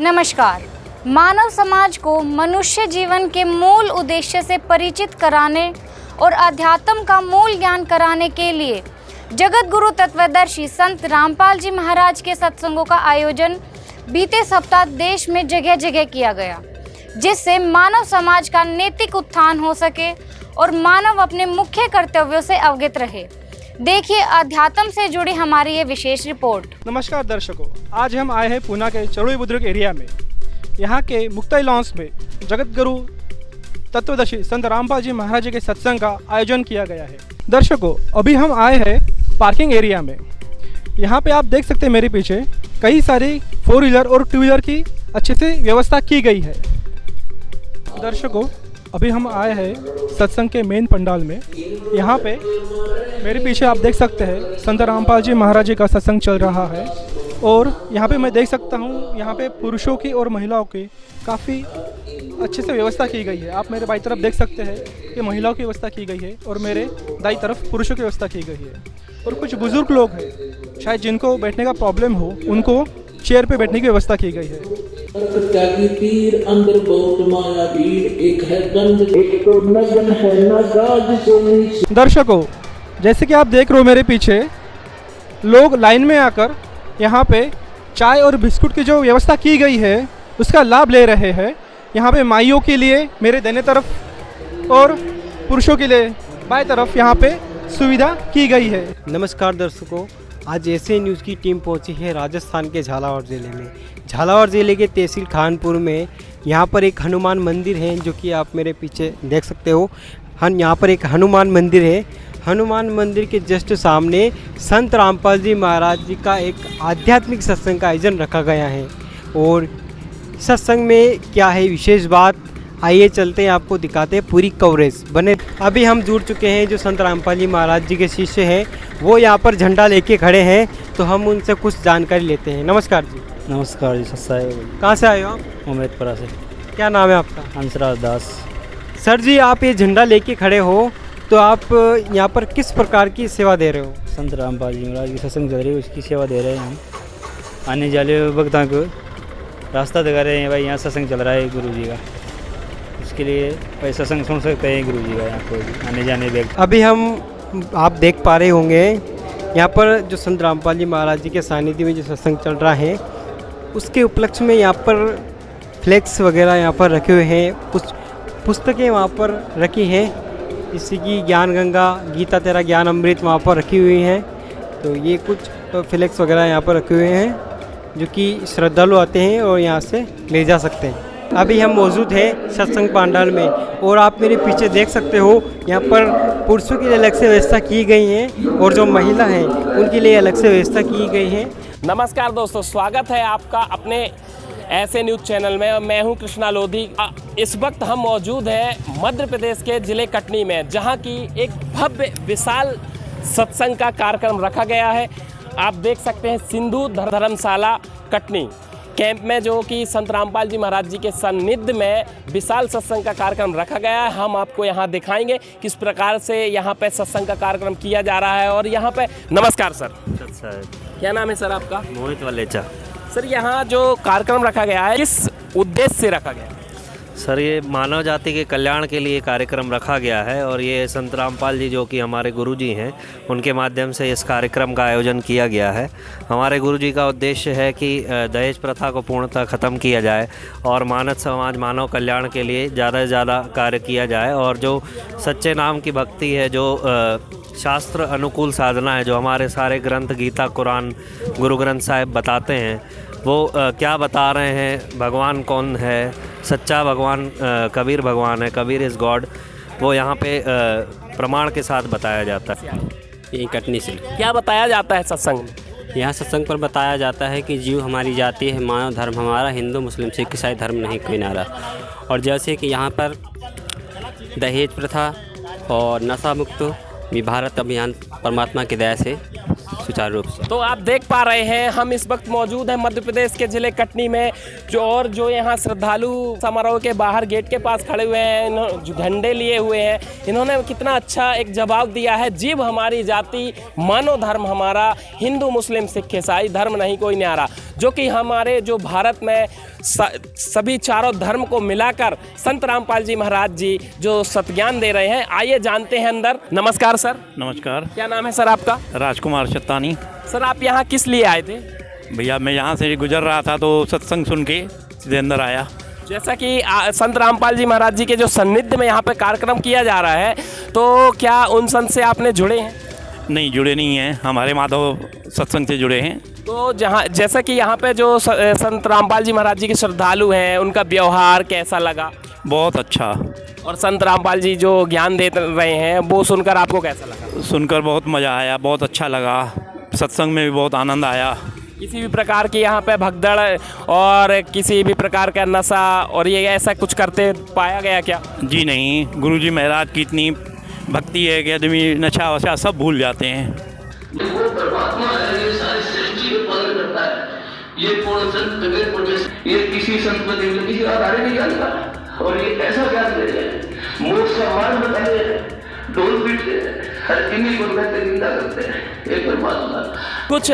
नमस्कार। मानव समाज को मनुष्य जीवन के मूल उद्देश्य से परिचित कराने और अध्यात्म का मूल ज्ञान कराने के लिए जगत गुरु तत्वदर्शी संत रामपाल जी महाराज के सत्संगों का आयोजन बीते सप्ताह देश में जगह जगह किया गया, जिससे मानव समाज का नैतिक उत्थान हो सके और मानव अपने मुख्य कर्तव्यों से अवगत रहे। देखिए अध्यात्म से जुड़ी हमारी ये विशेष रिपोर्ट। नमस्कार दर्शकों, आज हम आए हैं पूना के चड़ोई बुद्रुक एरिया में। यहाँ के मुक्ताई लॉन्स में जगत गुरु तत्वदर्शी संत रामपाल जी महाराज के सत्संग का आयोजन किया गया है। दर्शकों, अभी हम आए हैं पार्किंग एरिया में। यहाँ पे आप देख सकते हैं मेरे पीछे कई सारी 4 व्हीलर और 2 व्हीलर की अच्छे से व्यवस्था की गई है। दर्शकों, अभी हम आए हैं सत्संग के मेन पंडाल में। यहाँ पे मेरे पीछे आप देख सकते हैं संत रामपाल जी महाराज जी का सत्संग चल रहा है और यहाँ पे मैं देख सकता हूँ यहाँ पे पुरुषों की और महिलाओं की काफ़ी अच्छे से व्यवस्था की गई है। आप मेरे बाई तरफ देख सकते हैं कि महिलाओं की व्यवस्था की गई है और मेरे दाई तरफ पुरुषों की व्यवस्था की गई है। और कुछ बुजुर्ग लोग हैं शायद जिनको बैठने का प्रॉब्लम हो, उनको चेयर पे बैठने की व्यवस्था की गई है। दर्शकों, जैसे कि आप देख रहे हो मेरे पीछे लोग लाइन में आकर यहाँ पे चाय और बिस्कुट की जो व्यवस्था की गई है उसका लाभ ले रहे हैं। यहाँ पे माइयों के लिए मेरे दाहिने तरफ और पुरुषों के लिए बाएं तरफ यहाँ पे सुविधा की गई है। नमस्कार दर्शकों, आज एशियन न्यूज़ की टीम पहुंची है राजस्थान के झालावाड़ ज़िले में। झालावाड़ ज़िले के तहसील खानपुर में यहाँ पर एक हनुमान मंदिर है, जो कि आप मेरे पीछे देख सकते हो। यहाँ पर एक हनुमान मंदिर है। हनुमान मंदिर के जस्ट सामने संत रामपाल जी महाराज जी का एक आध्यात्मिक सत्संग का आयोजन रखा गया है। और सत्संग में क्या है विशेष बात, आइए चलते हैं, आपको दिखाते हैं पूरी कवरेज बने। अभी हम जुड़ चुके हैं जो संत रामपाल जी महाराज जी के शिष्य हैं, वो यहाँ पर झंडा लेके खड़े हैं, तो हम उनसे कुछ जानकारी लेते हैं। नमस्कार जी। नमस्कार जी, सत्साई। कहाँ से आए हो आप? उमेदपुरा से। क्या नाम है आपका? हंसराज दास। सर जी, आप ये झंडा लेके खड़े हो तो आप यहाँ पर किस प्रकार की सेवा दे रहे हो? संत रामपाल जी महाराज की सत्संग चल रही है, उसकी सेवा दे रहे हैं हम। आने जाने भक्तों को रास्ता दिखा रहे हैं। भाई यहाँ सत्संग चल रहा है गुरु जी का, उसके लिए भाई सत्संग सुन सकते हैं गुरु जी का। यहाँ कोई आने जाने व्यक्ति, अभी हम आप देख पा रहे होंगे यहाँ पर जो संत रामपाल जी महाराज जी के सानिध्य में जो सत्संग चल रहा है, उसके उपलक्ष्य में यहाँ पर फ्लैक्स वगैरह यहाँ पर रखे हुए हैं। कुछ पुस्तकें वहाँ पर रखी हैं, जैसे कि ज्ञान गंगा, गीता तेरा ज्ञान अमृत वहाँ पर रखी हुई हैं। तो ये कुछ फ्लैक्स वगैरह यहाँ पर रखे हुए हैं, जो कि श्रद्धालु आते हैं और यहाँ से ले जा सकते हैं। अभी हम मौजूद हैं सत्संग पंडाल में और आप मेरे पीछे देख सकते हो यहाँ पर पुरुषों के लिए अलग से व्यवस्था की गई है और जो महिला हैं उनके लिए अलग से व्यवस्था की गई है। नमस्कार दोस्तों, स्वागत है आपका अपने ऐसे न्यूज़ चैनल में। मैं हूं कृष्णा लोधी। इस वक्त हम मौजूद हैं मध्य प्रदेश के ज़िले कटनी में, जहां की एक भव्य विशाल सत्संग का कार्यक्रम रखा गया है। आप देख सकते हैं सिंधु धर्मशाला कटनी कैंप में, जो कि संत रामपाल जी महाराज जी के सानिध्य में विशाल सत्संग का कार्यक्रम रखा गया है। हम आपको यहाँ दिखाएंगे किस प्रकार से यहाँ पे सत्संग का कार्यक्रम किया जा रहा है। और यहाँ पे नमस्कार सर। क्या नाम है सर आपका? मोहित वलेचा। सर, यहाँ जो कार्यक्रम रखा गया है किस उद्देश्य से रखा गया है? सर, ये मानव जाति के कल्याण के लिए कार्यक्रम रखा गया है और ये संत रामपाल जी जो कि हमारे गुरुजी हैं, उनके माध्यम से इस कार्यक्रम का आयोजन किया गया है। हमारे गुरुजी का उद्देश्य है कि दहेज प्रथा को पूर्णतः ख़त्म किया जाए और मानव समाज मानव कल्याण के लिए ज़्यादा से ज़्यादा कार्य किया जाए। और जो सच्चे नाम की भक्ति है, जो शास्त्र अनुकूल साधना है, जो हमारे सारे ग्रंथ गीता, कुरान, गुरु ग्रंथ साहिब बताते हैं, वो क्या बता रहे हैं, भगवान कौन है, सच्चा भगवान कबीर भगवान है, कबीर इज़ गॉड, वो यहाँ पे प्रमाण के साथ बताया जाता है। यही कटनी से क्या बताया जाता है सत्संग में? यहाँ सत्संग पर बताया जाता है कि जीव हमारी जाति है, मानव धर्म हमारा, हिंदू मुस्लिम सिख ईसाई धर्म नहीं कोई नारा। और जैसे कि यहाँ पर दहेज प्रथा और नशा मुक्त भी भारत अभियान परमात्मा की दया से सुचारू रूप से। तो आप देख पा रहे हैं हम इस वक्त मौजूद हैं मध्य प्रदेश के ज़िले कटनी में, जो यहाँ श्रद्धालु समारोह के बाहर गेट के पास खड़े हुए हैं, जो झंडे लिए हुए हैं, इन्होंने कितना अच्छा एक जवाब दिया है। जीव हमारी जाति, मानव धर्म हमारा, हिंदू मुस्लिम सिख ईसाई धर्म नहीं कोई न्यारा। जो कि हमारे जो भारत में सभी चारों धर्म को मिलाकर संत रामपाल जी महाराज जी जो सतज्ञान दे रहे हैं। आइए जानते हैं अंदर। नमस्कार सर। नमस्कार। क्या नाम है सर आपका? राजकुमार छत्तानी। सर आप यहाँ किस लिए आए थे? भैया मैं यहाँ से गुजर रहा था तो सत्संग सुन के सीधे अंदर आया। जैसा कि संत रामपाल जी महाराज जी के जो सान्निध्य में यहाँ पे कार्यक्रम किया जा रहा है, तो क्या उन संत से आपने जुड़े हैं? नहीं, जुड़े नहीं हैं, हमारे माधव सत्संग से जुड़े हैं। तो जैसा कि यहाँ पे जो संत रामपाल जी महाराज जी के श्रद्धालु हैं, उनका व्यवहार कैसा लगा? बहुत अच्छा। और संत रामपाल जी जो ज्ञान दे रहे हैं वो सुनकर आपको कैसा लगा? सुनकर बहुत मज़ा आया, बहुत अच्छा लगा। सत्संग में भी बहुत आनंद आया। किसी भी प्रकार की यहाँ पे भगदड़ और किसी भी प्रकार का नशा और ये ऐसा कुछ करते पाया गया क्या? जी नहीं, गुरुजी महाराज की इतनी भक्ति है कि आदमी नशा वशा सब भूल जाते हैं। वो परमात्मा है, ये सारी सृष्टि को पालन करता है। ये पूर्ण संत जगत को, ये किसी संत को देख किसी और आगे नहीं जानता, और ये ऐसा ज्ञान दे रहे हैं, मोक्ष का मार्ग बता रहे हैं, डोल पीटते हैं, हर इन्हीं को कहते निंदा करते हैं। ये परमात्मा। कुछ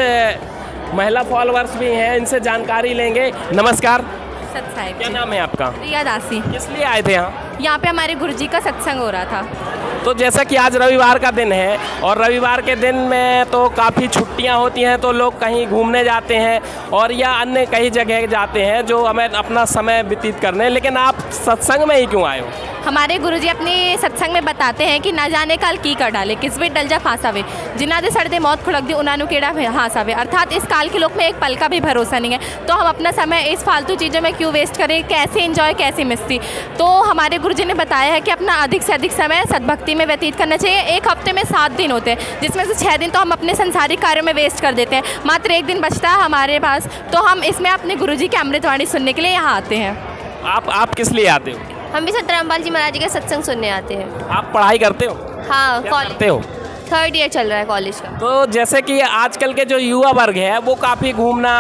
महिला फॉलोअर्स भी हैं, इनसे जानकारी लेंगे। नमस्कार। सत साहिब। क्या नाम है आपका? रिया दासी। किस लिए आए थे यहाँ? यहाँ पे हमारे गुरुजी का सत्संग हो रहा था। तो जैसा कि आज रविवार का दिन है और रविवार के दिन में तो काफ़ी छुट्टियां होती हैं, तो लोग कहीं घूमने जाते हैं और या अन्य कई जगह जाते हैं जो हमें अपना समय व्यतीत करने, लेकिन आप सत्संग में ही क्यों आए हो? हमारे गुरुजी अपने सत्संग में बताते हैं कि ना जाने काल की कर डाले, किस भी डल जा फांसावे, जिन्ना दे सड़दे मौत खुड़क दी उन्होंने केड़ा हासावे। अर्थात इस काल के लोग में एक पल का भी भरोसा नहीं है, तो हम अपना समय इस फालतू चीज़ों में क्यों वेस्ट करें, कैसे एंजॉय, कैसे मस्ती। तो हमारे गुरुजी ने बताया है कि अपना अधिक से अधिक समय सद्भक्ति में व्यतीत करना चाहिए। एक हफ्ते में 7 दिन होते हैं, जिसमें से 6 दिन तो हम अपने संसारिक कार्यों में वेस्ट कर देते हैं, मात्र 1 दिन बचता है हमारे पास, तो हम इसमें अपने गुरुजी की अमृतवाणी सुनने के लिए यहाँ आते हैं। आप किस लिए आते हो? हम भी संत रामपाल जी महाराज जी का सत्संग सुनने आते हैं। आप पढ़ाई करते हो? हाँ, करते हो? 3rd ईयर चल रहा है कॉलेज का। तो जैसे कि आजकल के जो युवा वर्ग है वो काफ़ी घूमना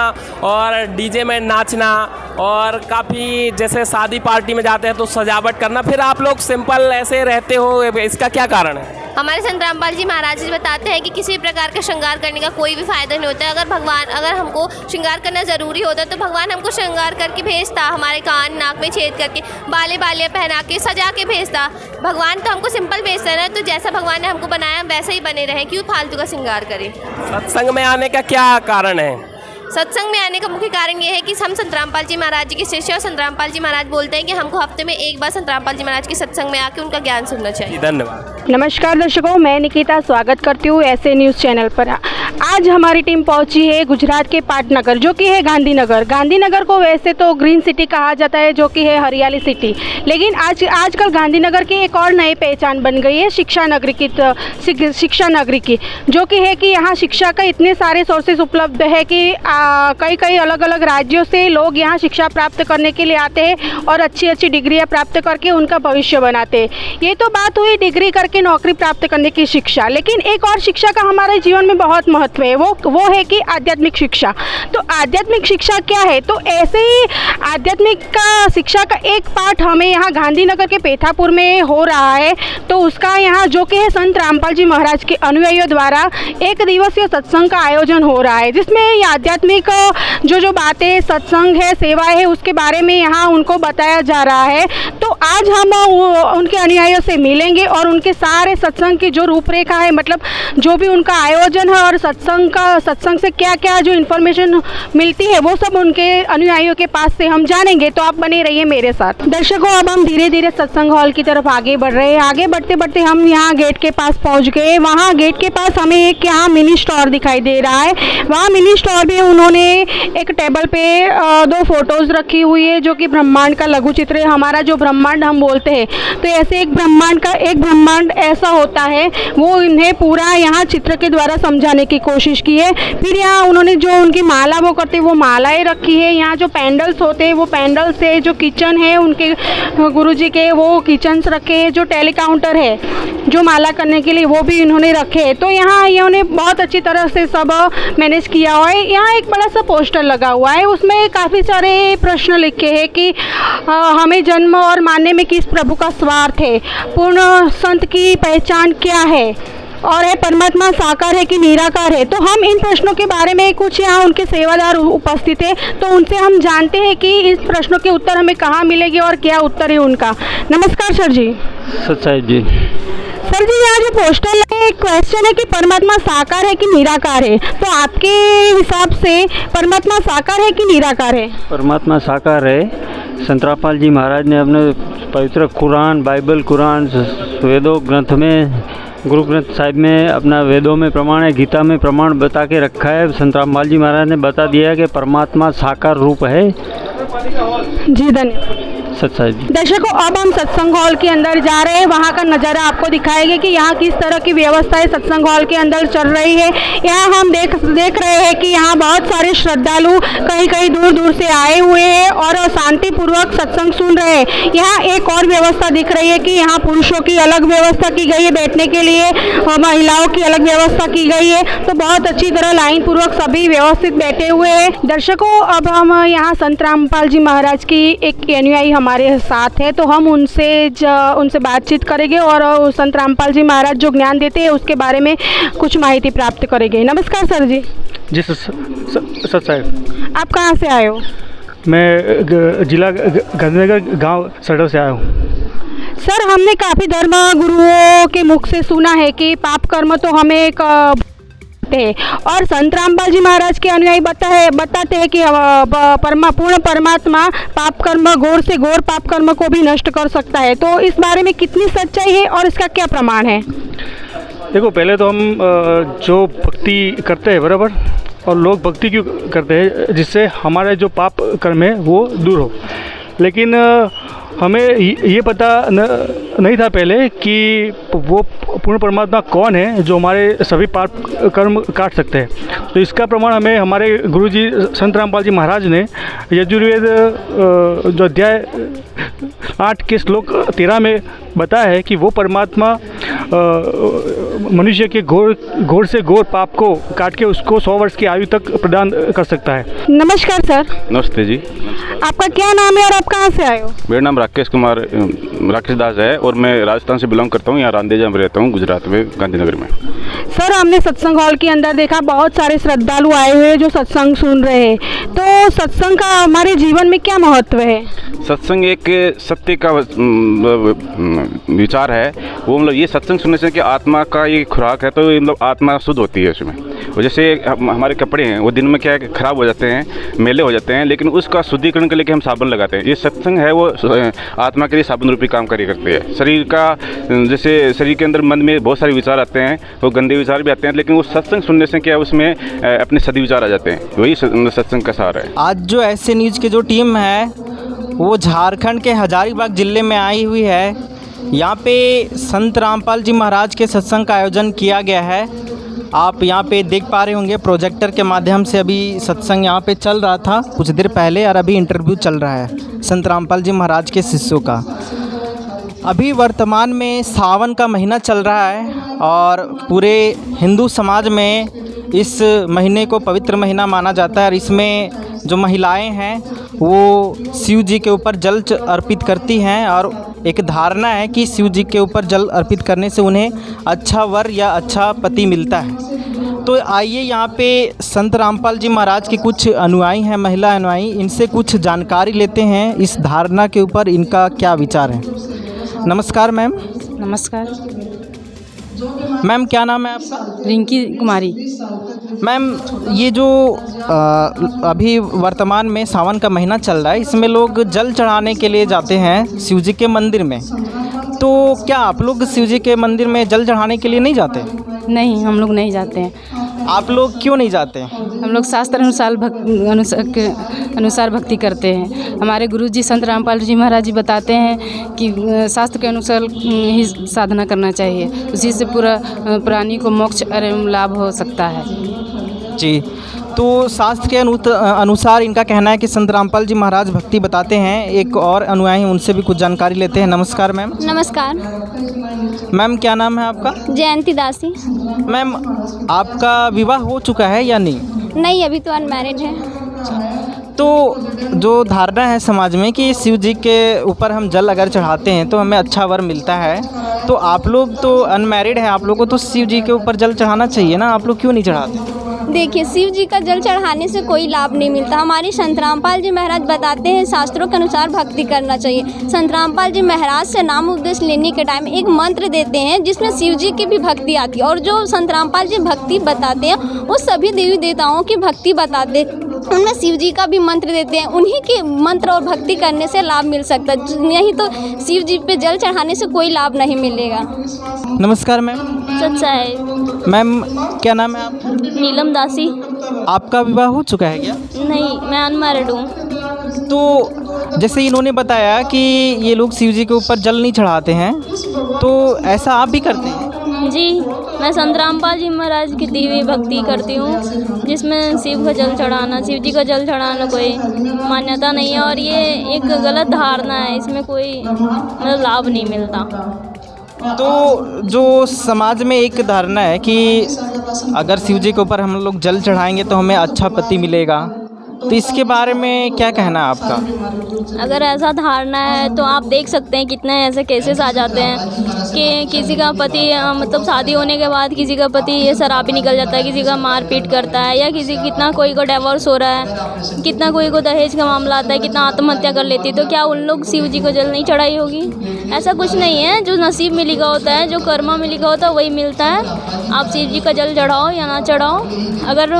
और डीजे में नाचना और काफ़ी जैसे शादी पार्टी में जाते हैं तो सजावट करना, फिर आप लोग सिंपल ऐसे रहते हो, इसका क्या कारण है? हमारे संत रामपाल जी महाराज जी बताते हैं कि किसी भी प्रकार का श्रृंगार करने का कोई भी फायदा नहीं होता है। अगर हमको श्रृंगार करना ज़रूरी होता तो भगवान हमको श्रृंगार करके भेजता, हमारे कान नाक में छेद करके बालियाँ पहना के सजा के भेजता। भगवान तो हमको सिंपल भेजता है ना, तो जैसा भगवान ने हमको बनाया हम वैसे ही बने रहें, क्यों फालतू का श्रृंगार करें। सत्संग में आने का क्या कारण है? सत्संग में आने का मुख्य कारण ये है कि हम संत रामपाल जी महाराज जी के शिष्य, और संत रामपाल जी महाराज बोलते हैं कि हमको हफ्ते में एक बार संत रामपाल जी महाराज के सत्संग में आके उनका ज्ञान सुनना चाहिए। धन्यवाद। नमस्कार दर्शकों, मैं निकिता स्वागत करती हूँ ऐसे न्यूज़ चैनल पर। आज हमारी टीम पहुंची है गुजरात के पाटनगर, जो कि है गांधीनगर। गांधीनगर को वैसे तो ग्रीन सिटी कहा जाता है, जो कि है हरियाली सिटी, लेकिन आजकल गांधीनगर की एक और नई पहचान बन गई है शिक्षा नगरी की, जो कि है कि यहाँ शिक्षा का इतने सारे सोर्सेज उपलब्ध है कि कई अलग अलग राज्यों से लोग यहाँ शिक्षा प्राप्त करने के लिए आते हैं और अच्छी अच्छी डिग्रियाँ प्राप्त करके उनका भविष्य बनाते हैं। ये तो बात हुई डिग्री करके नौकरी प्राप्त करने की शिक्षा, लेकिन एक और शिक्षा का हमारे जीवन में बहुत महत्व है, वो है कि आध्यात्मिक शिक्षा। तो आध्यात्मिक शिक्षा क्या है? तो ऐसे ही आध्यात्मिक का शिक्षा का एक पाठ हमें यहाँ गांधीनगर के पेठापुर में हो रहा है। तो उसका यहाँ जो कि है संत रामपाल जी महाराज के अनुयायियों द्वारा 1 दिवसीय सत्संग का आयोजन हो रहा है, जिसमें ये आध्यात्मिक जो बातें, सत्संग है, सेवाएं है, उसके बारे में यहाँ उनको बताया जा रहा है। तो आज हम उनके अनुयायियों से मिलेंगे और उनके सारे सत्संग की जो रूपरेखा है, मतलब जो भी उनका आयोजन है और सत्संग से क्या क्या जो इन्फॉर्मेशन मिलती है, वो सब उनके अनुयायियों के पास से हम जानेंगे। तो आप बने रहिए मेरे साथ। दर्शकों, अब हम धीरे धीरे सत्संग हॉल की तरफ आगे बढ़ रहे हैं। आगे बढ़ते बढ़ते हम यहाँ गेट के पास पहुँच गए। वहाँ गेट के पास हमें एक यहाँ मिनी स्टोर दिखाई दे रहा है। वहाँ मिनी स्टोर में उन्होंने एक टेबल पे 2 फोटोज रखी हुई है, जो कि ब्रह्मांड का लघु चित्र है। हमारा जो ब्रह्मांड हम बोलते हैं, तो ऐसे एक ब्रह्मांड ऐसा होता है, वो इन्हें पूरा यहाँ चित्र के द्वारा समझाने की कोशिश की है। फिर यहाँ उन्होंने जो उनकी माला वो करते हैं, वो मालाएं रखी है। यहाँ जो पैंडल्स होते हैं, वो पैंडल से जो किचन है उनके गुरुजी के, वो किचन्स रखे हैं। जो टेलीकाउंटर है जो माला करने के लिए, वो भी इन्होंने रखे हैं। तो यहाँ इन्होंने बहुत अच्छी तरह से सब मैनेज किया हुआ है। यहाँ एक बड़ा सा पोस्टर लगा हुआ है, उसमें काफ़ी सारे प्रश्न लिखे हैं कि हमें जन्म और मानने में किस प्रभु का स्वार्थ है, पूर्ण संत की पहचान क्या है, और है परमात्मा साकार है कि निराकार है। तो हम इन प्रश्नों के बारे में कुछ यहाँ उनके सेवादार उपस्थित है, तो उनसे हम जानते हैं कि इस प्रश्नों के उत्तर हमें कहाँ मिलेंगे और क्या उत्तर है उनका। नमस्कार सर जी। सच्चाई जी। सर जी, यहाँ जो पोस्टर में क्वेश्चन है कि परमात्मा साकार है कि निराकार है, तो आपके हिसाब से परमात्मा साकार है कि निराकार है? परमात्मा साकार है। संत रामपाल जी महाराज ने अपने पवित्र कुरान, बाइबल, कुरान, वेदों ग्रंथ में, गुरु ग्रंथ साहिब में, अपना वेदों में प्रमाण है, गीता में प्रमाण बता के रखा है। संत रामपाल जी महाराज ने बता दिया है कि परमात्मा साकार रूप है। जी धन्यवाद। सच्चाई जी। दर्शकों, अब हम सत्संग हॉल के अंदर जा रहे हैं, वहाँ का नज़ारा आपको दिखाएंगे कि यहाँ किस तरह की व्यवस्थाएं सत्संग हॉल के अंदर चल रही है। यहाँ हम देख रहे हैं कि यहाँ बहुत सारे श्रद्धालु कहीं कहीं दूर दूर से आए हुए हैं और शांतिपूर्वक सत्संग सुन रहे हैं। यहाँ एक और व्यवस्था दिख रही है कि यहाँ पुरुषों की अलग व्यवस्था की गई है बैठने के लिए और महिलाओं की अलग व्यवस्था की गई है। तो बहुत अच्छी तरह लाइन पूर्वक सभी व्यवस्थित बैठे हुए हैं। दर्शकों, अब हम यहाँ संत रामपाल जी महाराज की एक अनुयायी हमारे साथ है, तो हम उनसे बातचीत करेंगे और संत रामपाल जी महाराज जो ज्ञान देते हैं उसके बारे में कुछ माहिती प्राप्त करेंगे। नमस्कार सर जी। जी सच्चाई। आप कहाँ से आए हो? मैं जिला गांधीनगर, गांव सड़क से आया हूँ। सर, हमने काफ़ी धर्म गुरुओं के मुख से सुना है कि पाप कर्म तो हमें है और संत रामपाल जी महाराज के अनुयायी बताते हैं कि पूर्ण परमात्मा पाप कर्म, घोर से घोर पाप कर्म को भी नष्ट कर सकता है। तो इस बारे में कितनी सच्चाई है और इसका क्या प्रमाण है? देखो, पहले तो हम जो भक्ति करते हैं बराबर, और लोग भक्ति क्यों करते हैं, जिससे हमारे जो पाप कर्म है वो दूर हो। लेकिन हमें ये पता नहीं था पहले कि वो पूर्ण परमात्मा कौन है जो हमारे सभी पाप कर्म काट सकते हैं। तो इसका प्रमाण हमें हमारे गुरुजी संत रामपाल जी महाराज ने यजुर्वेद जो अध्याय 8 के श्लोक 13 में बताया है कि वो परमात्मा मनुष्य के घोर से घोर पाप को काट के उसको 100 वर्ष की आयु तक प्रदान कर सकता है। नमस्कार सर। नमस्ते जी। आपका क्या नाम है और आप कहाँ से आए हो? मेरा नाम राकेश दास है और मैं राजस्थान से बिलोंग करता हूँ। यहाँ रांदेजा में रहता हूँ, गुजरात में, गांधीनगर में। सर, हमने सत्संग हॉल के अंदर देखा बहुत सारे श्रद्धालु आए हुए हैं जो सत्संग सुन रहे हैं। तो सत्संग का हमारे जीवन में क्या महत्व है? सत्संग एक सत्य का विचार है। वो मतलब ये सत्संग सुनने से कि आत्मा का ये खुराक है, तो मतलब आत्मा शुद्ध होती है उसमें। और जैसे हमारे कपड़े हैं वो दिन में क्या है, ख़राब हो जाते हैं, मैले हो जाते हैं, लेकिन उसका शुद्धिकरण के लिए हम साबुन लगाते हैं। ये सत्संग है वो आत्मा के लिए साबुन रूपी काम कार्य करती है। शरीर का, जैसे शरीर के अंदर मन में बहुत सारे विचार आते हैं, वो गंदे विचार भी आते हैं, लेकिन वो सत्संग सुनने से क्या उसमें अपने सदी विचार आ जाते हैं। वही सत्संग का सहारा है। आज जो ऐसे न्यूज़ की जो टीम है वो झारखंड के हजारीबाग ज़िले में आई हुई है। यहाँ पे संत रामपाल जी महाराज के सत्संग का आयोजन किया गया है। आप यहाँ पे देख पा रहे होंगे प्रोजेक्टर के माध्यम से अभी सत्संग यहाँ पे चल रहा था कुछ देर पहले, और अभी इंटरव्यू चल रहा है संत रामपाल जी महाराज के शिष्यों का। अभी वर्तमान में सावन का महीना चल रहा है और पूरे हिंदू समाज में इस महीने को पवित्र महीना माना जाता है। और इसमें जो महिलाएं हैं वो शिव जी के ऊपर जल अर्पित करती हैं और एक धारणा है कि शिव जी के ऊपर जल अर्पित करने से उन्हें अच्छा वर या अच्छा पति मिलता है। तो आइए यहाँ पे संत रामपाल जी महाराज के कुछ अनुयायी हैं, महिला अनुयायी, इनसे कुछ जानकारी लेते हैं इस धारणा के ऊपर, इनका क्या विचार है। नमस्कार मैम। नमस्कार मैम, क्या नाम है आपका? रिंकी कुमारी। मैम, ये जो अभी वर्तमान में सावन का महीना चल रहा है, इसमें लोग जल चढ़ाने के लिए जाते हैं शिव जी के मंदिर में। तो क्या आप लोग शिव जी के मंदिर में जल चढ़ाने के लिए नहीं जाते? नहीं, हम लोग नहीं जाते हैं। आप लोग क्यों नहीं जाते? हम लोग शास्त्र अनुसार भक्ति करते हैं। हमारे गुरुजी संत रामपाल जी महाराज जी बताते हैं कि शास्त्र के अनुसार ही साधना करना चाहिए, उसी से पूरा प्राणी को मोक्ष एवं लाभ हो सकता है। जी, तो शास्त्र के अनुसार इनका कहना है कि संत रामपाल जी महाराज भक्ति बताते हैं। एक और अनुयायी, उनसे भी कुछ जानकारी लेते हैं। नमस्कार मैम। नमस्कार मैम, क्या नाम है आपका? जयंती दासी। मैम, आपका विवाह हो चुका है या नहीं? नहीं, अभी तो अनमैरिड है। तो जो धारणा है समाज में कि शिव जी के ऊपर हम जल अगर चढ़ाते हैं तो हमें अच्छा वर मिलता है, तो आप लोग तो अनमैरिड हैं, आप लोग को तो शिव जी के ऊपर जल चढ़ाना चाहिए ना, आप लोग क्यों नहीं चढ़ाते? देखिए, शिव जी का जल चढ़ाने से कोई लाभ नहीं मिलता। हमारे संत रामपाल जी महाराज बताते हैं शास्त्रों के अनुसार भक्ति करना चाहिए। संत रामपाल जी महाराज से नाम उपदेश लेने के टाइम एक मंत्र देते हैं जिसमें शिव जी की भी भक्ति आती है, और जो संत रामपाल जी भक्ति बताते हैं वो सभी देवी देवताओं की भक्ति बताते हैं, उनमें शिव जी का भी मंत्र देते हैं। उन्हीं के मंत्र और भक्ति करने से लाभ मिल सकता है, नहीं तो शिव जी पे जल चढ़ाने से कोई लाभ नहीं मिलेगा। नमस्कार मैम। सच्चा है। मैम क्या नाम है आपका? नीलम दासी। आपका विवाह हो चुका है क्या? नहीं, मैं अनमैरिड हूँ। तो जैसे इन्होंने बताया कि ये लोग शिव जी के ऊपर जल नहीं चढ़ाते हैं, तो ऐसा आप भी करते हैं? जी, मैं संत रामपाल जी महाराज की दी हुई भक्ति करती हूँ, जिसमें शिव का जल चढ़ाना, शिव जी का जल चढ़ाना कोई मान्यता नहीं है, और ये एक गलत धारणा है, इसमें कोई मतलब लाभ नहीं मिलता। तो जो समाज में एक धारणा है कि अगर शिव जी के ऊपर हम लोग जल चढ़ाएंगे तो हमें अच्छा पति मिलेगा, तो इसके बारे में क्या कहना है आपका? अगर ऐसा धारणा है तो आप देख सकते हैं कितने ऐसे केसेस आ जाते हैं कि किसी का पति मतलब शादी होने के बाद किसी का पति ये शराबी निकल जाता है, किसी का मारपीट करता है, या कितना कोई को डिवोर्स हो रहा है, कितना कोई को दहेज का मामला आता है, कितना आत्महत्या कर लेती है। तो क्या उन लोग शिव जी को जल नहीं चढ़ाई होगी? ऐसा कुछ नहीं है, जो नसीब में लिखा होता है, जो कर्मा में लिखा होता है वही मिलता है। आप शिव जी का जल चढ़ाओ या ना चढ़ाओ, अगर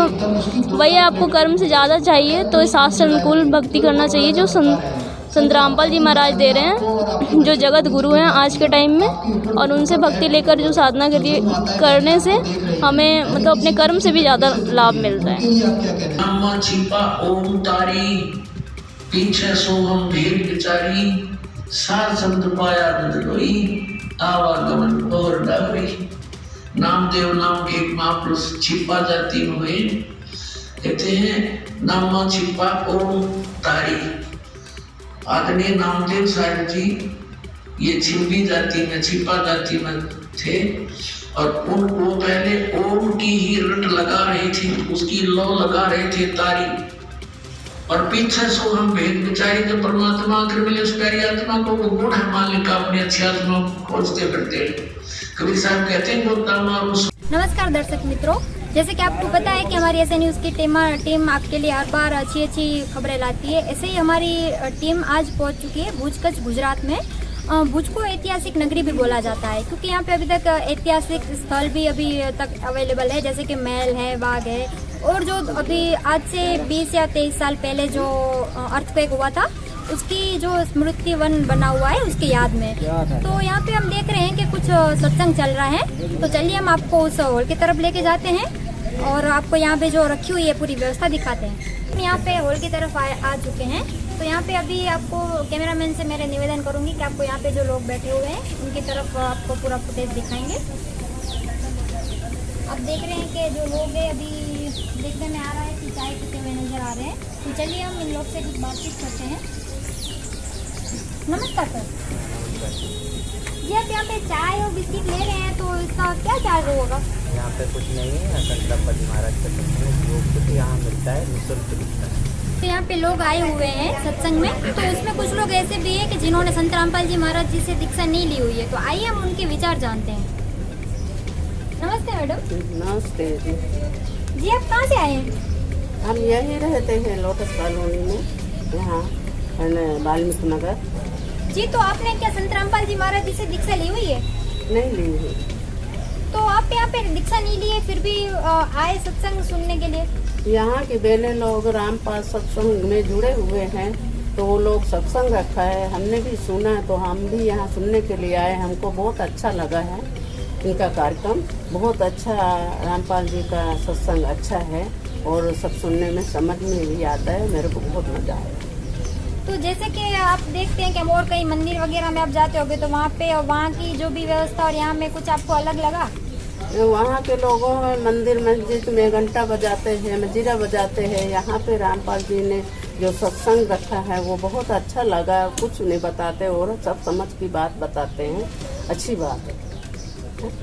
वही आपको कर्म से ज़्यादा चाहिए तो शास्त्र अनुकूल भक्ति करना चाहिए, जो संत रामपाल जी महाराज दे रहे हैं, जो जगत गुरु हैं आज के टाइम में, और उनसे भक्ति लेकर जो साधना करने से हमें मतलब अपने कर्म से भी ज़्यादा लाभ मिलता है। नामा छिपा ओम तारी, पीछे सोहम भेद विचारी, सार संत पाया बदलोई, आवागमन और डावरी। नामदेव नाम एक महापुरुष छिपा जाति में हुए, कहते हैं नामा छिपा ओम तारी। आदरणीय नामदेव साहब जी ये छिपी जाति में, छिपा जाति में थे, और उनको पहले ओम की ही रट लगा रहे थे, उसकी लौ लगा रहे थे तारी, और पीछे सो हम भेद विचारी, जो परमात्मा आकर मिले उस प्यारी आत्मा को वो गुण है मालिक का अपनी अच्छी आत्मा खोजते फिरते। कबीर साहब कहते हैं वो तामा उस। नमस्कार दर्शक मित्रों, जैसे कि आपको पता है कि हमारी ऐसे न्यूज़ की टीम आपके लिए हर बार अच्छी खबरें लाती है। ऐसे ही हमारी टीम आज पहुंच चुकी है भुज कच्छ गुजरात में। भुज को ऐतिहासिक नगरी भी बोला जाता है, क्योंकि यहाँ पे अभी तक ऐतिहासिक स्थल भी अभी तक अवेलेबल है, जैसे कि महल है, बाग है, और जो अभी आज से 20 या 23 साल पहले जो अर्थक्वेक हुआ था उसकी जो स्मृति वन बना हुआ है उसकी याद में। तो यहाँ पे हम देख रहे हैं कि कुछ सत्संग चल रहा है, तो चलिए हम आपको उस हॉल की तरफ लेके जाते हैं और आपको यहाँ पे जो रखी हुई है पूरी व्यवस्था दिखाते हैं। हम यहाँ पे हॉल की तरफ आ चुके हैं, तो यहाँ पे अभी आपको कैमरामैन से मेरा निवेदन करूँगी कि आपको यहाँ पे जो लोग बैठे हुए हैं उनकी तरफ आपको पूरा फुटेज दिखाएंगे। आप देख रहे हैं कि जो लोग हैं अभी देखने में आ रहा है कि चाय पीते हुए नजर आ रहे हैं, तो चलिए हम इन लोग से कुछ बातचीत करते हैं। नमस्कार सर जी, आप यहाँ पे चाय और बिस्किट ले रहे हैं, तो इसका क्या चार्ज होगा? यहाँ पे कुछ नहीं है, संत रामपाल जी महाराज का सत्संग जो कुछ यहाँ मिलता है निःशुल्क मिलता है। तो यहाँ पे लोग आए हुए हैं सत्संग में, तो उसमें कुछ लोग ऐसे भी है कि जिन्होंने संत रामपाल जी महाराज जी से दीक्षा नहीं ली हुई है, तो आइए हम उनके विचार जानते हैं। नमस्ते मैडम। नमस्ते जी। जी आप कहाँ से आए हैं? हम यहीं रहते हैं लोटस कॉलोनी में, यहाँ वाल्मीकि नगर। जी तो आपने क्या संत रामपाल जी महाराज जी से दीक्षा ली हुई है? नहीं ली हुई। तो आप यहाँ पे दीक्षा नहीं लिए फिर भी आए सत्संग सुनने के लिए? यहाँ के बेले लोग रामपाल सत्संग में जुड़े हुए हैं, तो वो लोग सत्संग रखा है, हमने भी सुना, तो हम भी यहाँ सुनने के लिए आए। हमको बहुत अच्छा लगा है इनका कार्यक्रम, बहुत अच्छा। रामपाल जी का सत्संग अच्छा है और सब सुनने में समझ में भी आता है, मेरे को बहुत मज़ा आया। तो जैसे कि आप देखते हैं कि हम और कई मंदिर वगैरह में आप जाते होंगे, तो वहाँ पे और वहाँ की जो भी व्यवस्था और यहाँ में कुछ आपको अलग लगा? वहाँ के लोगों मंदिर मस्जिद में घंटा बजाते हैं, मजीरा बजाते हैं। यहाँ पे रामपाल जी ने जो सत्संग रखा है वो बहुत अच्छा लगा। कुछ नहीं बताते और सब समझ की बात बताते हैं, अच्छी बात है।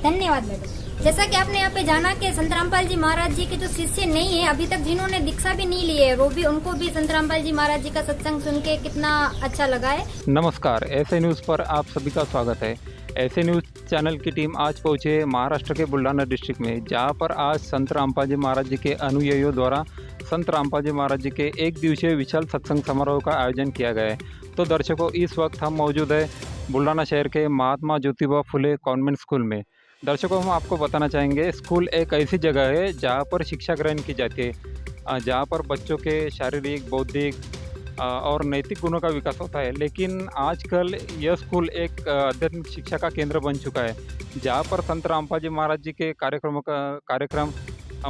धन्यवाद मैडम। जैसा कि आपने यहाँ पे जाना कि संत रामपाल जी महाराज जी के जो शिष्य नहीं है अभी तक, जिन्होंने दीक्षा भी नहीं ली है, वो भी उनको भी संत रामपाल जी महाराज जी का सत्संग सुन के कितना अच्छा लगा है। नमस्कार, ऐसे न्यूज़ पर आप सभी का स्वागत है। ऐसे न्यूज़ चैनल की टीम आज पहुँचे महाराष्ट्र के बुल्ढाना डिस्ट्रिक्ट में, जहां पर आज संत रामपाल जी महाराज जी के अनुयायियों द्वारा संत रामपाल जी महाराज जी के एक दिवसीय विशाल सत्संग समारोह का आयोजन किया गया है। तो दर्शकों, इस वक्त हम मौजूद है बुल्ढाना शहर के महात्मा ज्योतिबा फुले कॉन्वेंट स्कूल में। दर्शकों, हम आपको बताना चाहेंगे, स्कूल एक ऐसी जगह है जहाँ पर शिक्षा ग्रहण की जाती है, जहाँ पर बच्चों के शारीरिक, बौद्धिक और नैतिक गुणों का विकास होता है। लेकिन आजकल यह स्कूल एक आध्यात्मिक शिक्षा का केंद्र बन चुका है, जहाँ पर संत रामपाल जी महाराज जी के कार्यक्रम